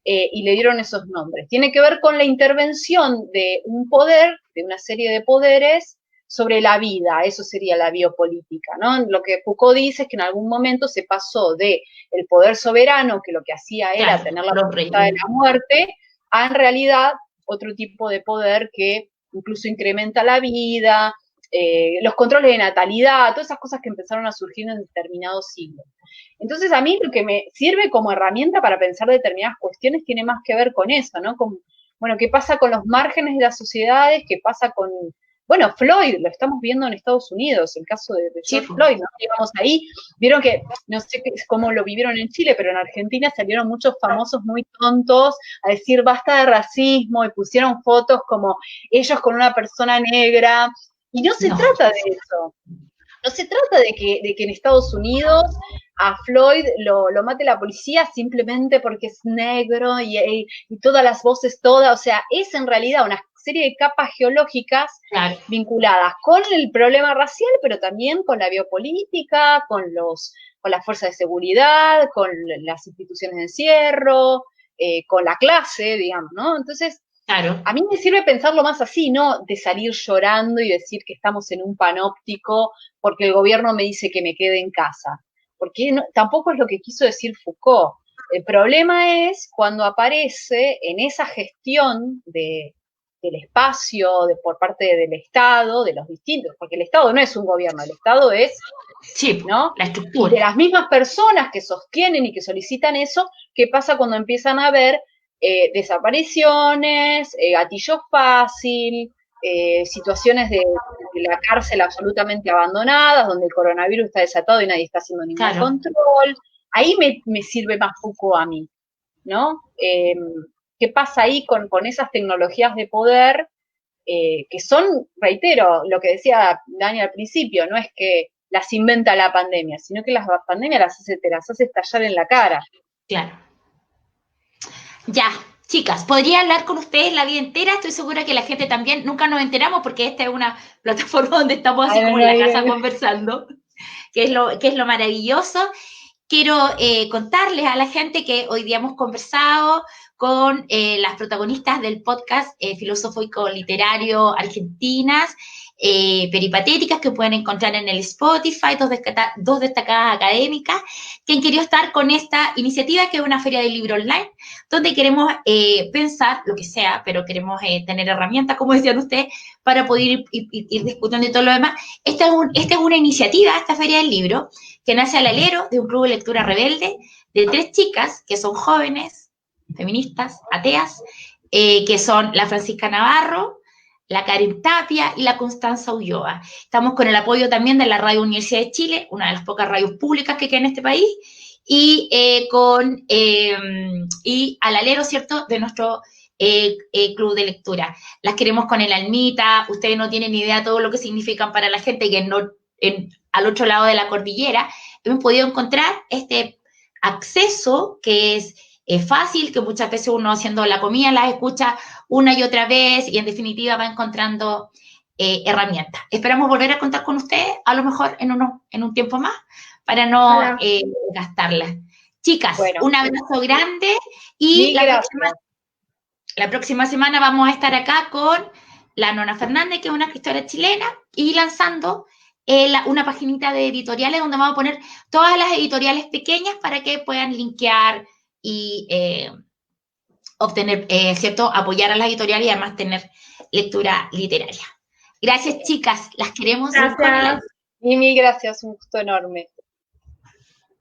y le dieron esos nombres. Tiene que ver con la intervención de un poder, de una serie de poderes, sobre la vida, eso sería la biopolítica, ¿no? Lo que Foucault dice es que en algún momento se pasó de el poder soberano, que lo que hacía era tener la potestad de la muerte, a en realidad otro tipo de poder que incluso incrementa la vida, los controles de natalidad, todas esas cosas que empezaron a surgir en determinados siglos. Entonces, a mí lo que me sirve como herramienta para pensar determinadas cuestiones tiene más que ver con eso, ¿no? Con, bueno, ¿qué pasa con los márgenes de las sociedades? ¿Qué pasa con, bueno, Floyd, lo estamos viendo en Estados Unidos, el caso de George Floyd, ¿no? Digamos ahí, vieron que, no sé cómo lo vivieron en Chile, pero en Argentina salieron muchos famosos muy tontos a decir basta de racismo y pusieron fotos como ellos con una persona negra, y no se trata de eso. No se trata de que en Estados Unidos a Floyd lo mate la policía simplemente porque es negro y todas las voces, o sea, es en realidad una serie de capas geológicas vinculadas con el problema racial, pero también con la biopolítica, con las fuerzas de seguridad, con las instituciones de encierro, con la clase, digamos, ¿no? Entonces, a mí me sirve pensarlo más así, no de salir llorando y decir que estamos en un panóptico porque el gobierno me dice que me quede en casa. Porque tampoco es lo que quiso decir Foucault. El problema es cuando aparece en esa gestión del espacio por parte del Estado, de los distintos, porque el Estado no es un gobierno, el Estado es, ¿no? La estructura. Y de las mismas personas que sostienen y que solicitan eso, ¿qué pasa cuando empiezan a haber desapariciones, gatillo fácil, situaciones de la cárcel absolutamente abandonadas, donde el coronavirus está desatado y nadie está haciendo ningún control. Ahí me sirve más Foucault a mí, ¿no? ¿Qué pasa ahí con esas tecnologías de poder que son, reitero, lo que decía Dani al principio, no es que las inventa la pandemia, sino que las pandemias te las hace estallar en la cara. Claro. Ya, chicas, podría hablar con ustedes la vida entera, estoy segura que la gente también, nunca nos enteramos porque esta es una plataforma donde estamos así como en la casa conversando, que es lo maravilloso. Quiero contarles a la gente que hoy día hemos conversado con las protagonistas del podcast filosófico-literario argentinas, peripatéticas, que pueden encontrar en el Spotify, dos destacadas académicas, que han querido estar con esta iniciativa, que es una feria de libro online, donde queremos pensar lo que sea, pero queremos tener herramientas, como decían ustedes, para poder ir discutiendo y todo lo demás. Esta es una iniciativa, esta feria del libro, que nace al alero de un club de lectura rebelde de 3 chicas que son jóvenes, feministas, ateas, que son la Francisca Navarro, la Karen Tapia y la Constanza Ulloa. Estamos con el apoyo también de la Radio Universidad de Chile, una de las pocas radios públicas que queda en este país, y al alero, ¿cierto?, de nuestro club de lectura. Las queremos con el almita, ustedes no tienen ni idea de todo lo que significan para la gente que no, al otro lado de la cordillera. Hemos podido encontrar este acceso que es fácil, que muchas veces uno haciendo la comida las escucha una y otra vez y en definitiva va encontrando herramientas. Esperamos volver a contar con ustedes, a lo mejor en un tiempo más, para no gastarlas. Chicas, bueno, un abrazo grande y la próxima semana vamos a estar acá con la Nona Fernández, que es una escritora chilena, y lanzando una paginita de editoriales donde vamos a poner todas las editoriales pequeñas para que puedan linkear y obtener, ¿cierto?, apoyar a las editoriales y además tener lectura literaria. Gracias, chicas, las queremos. Gracias. Y mil gracias, un gusto enorme.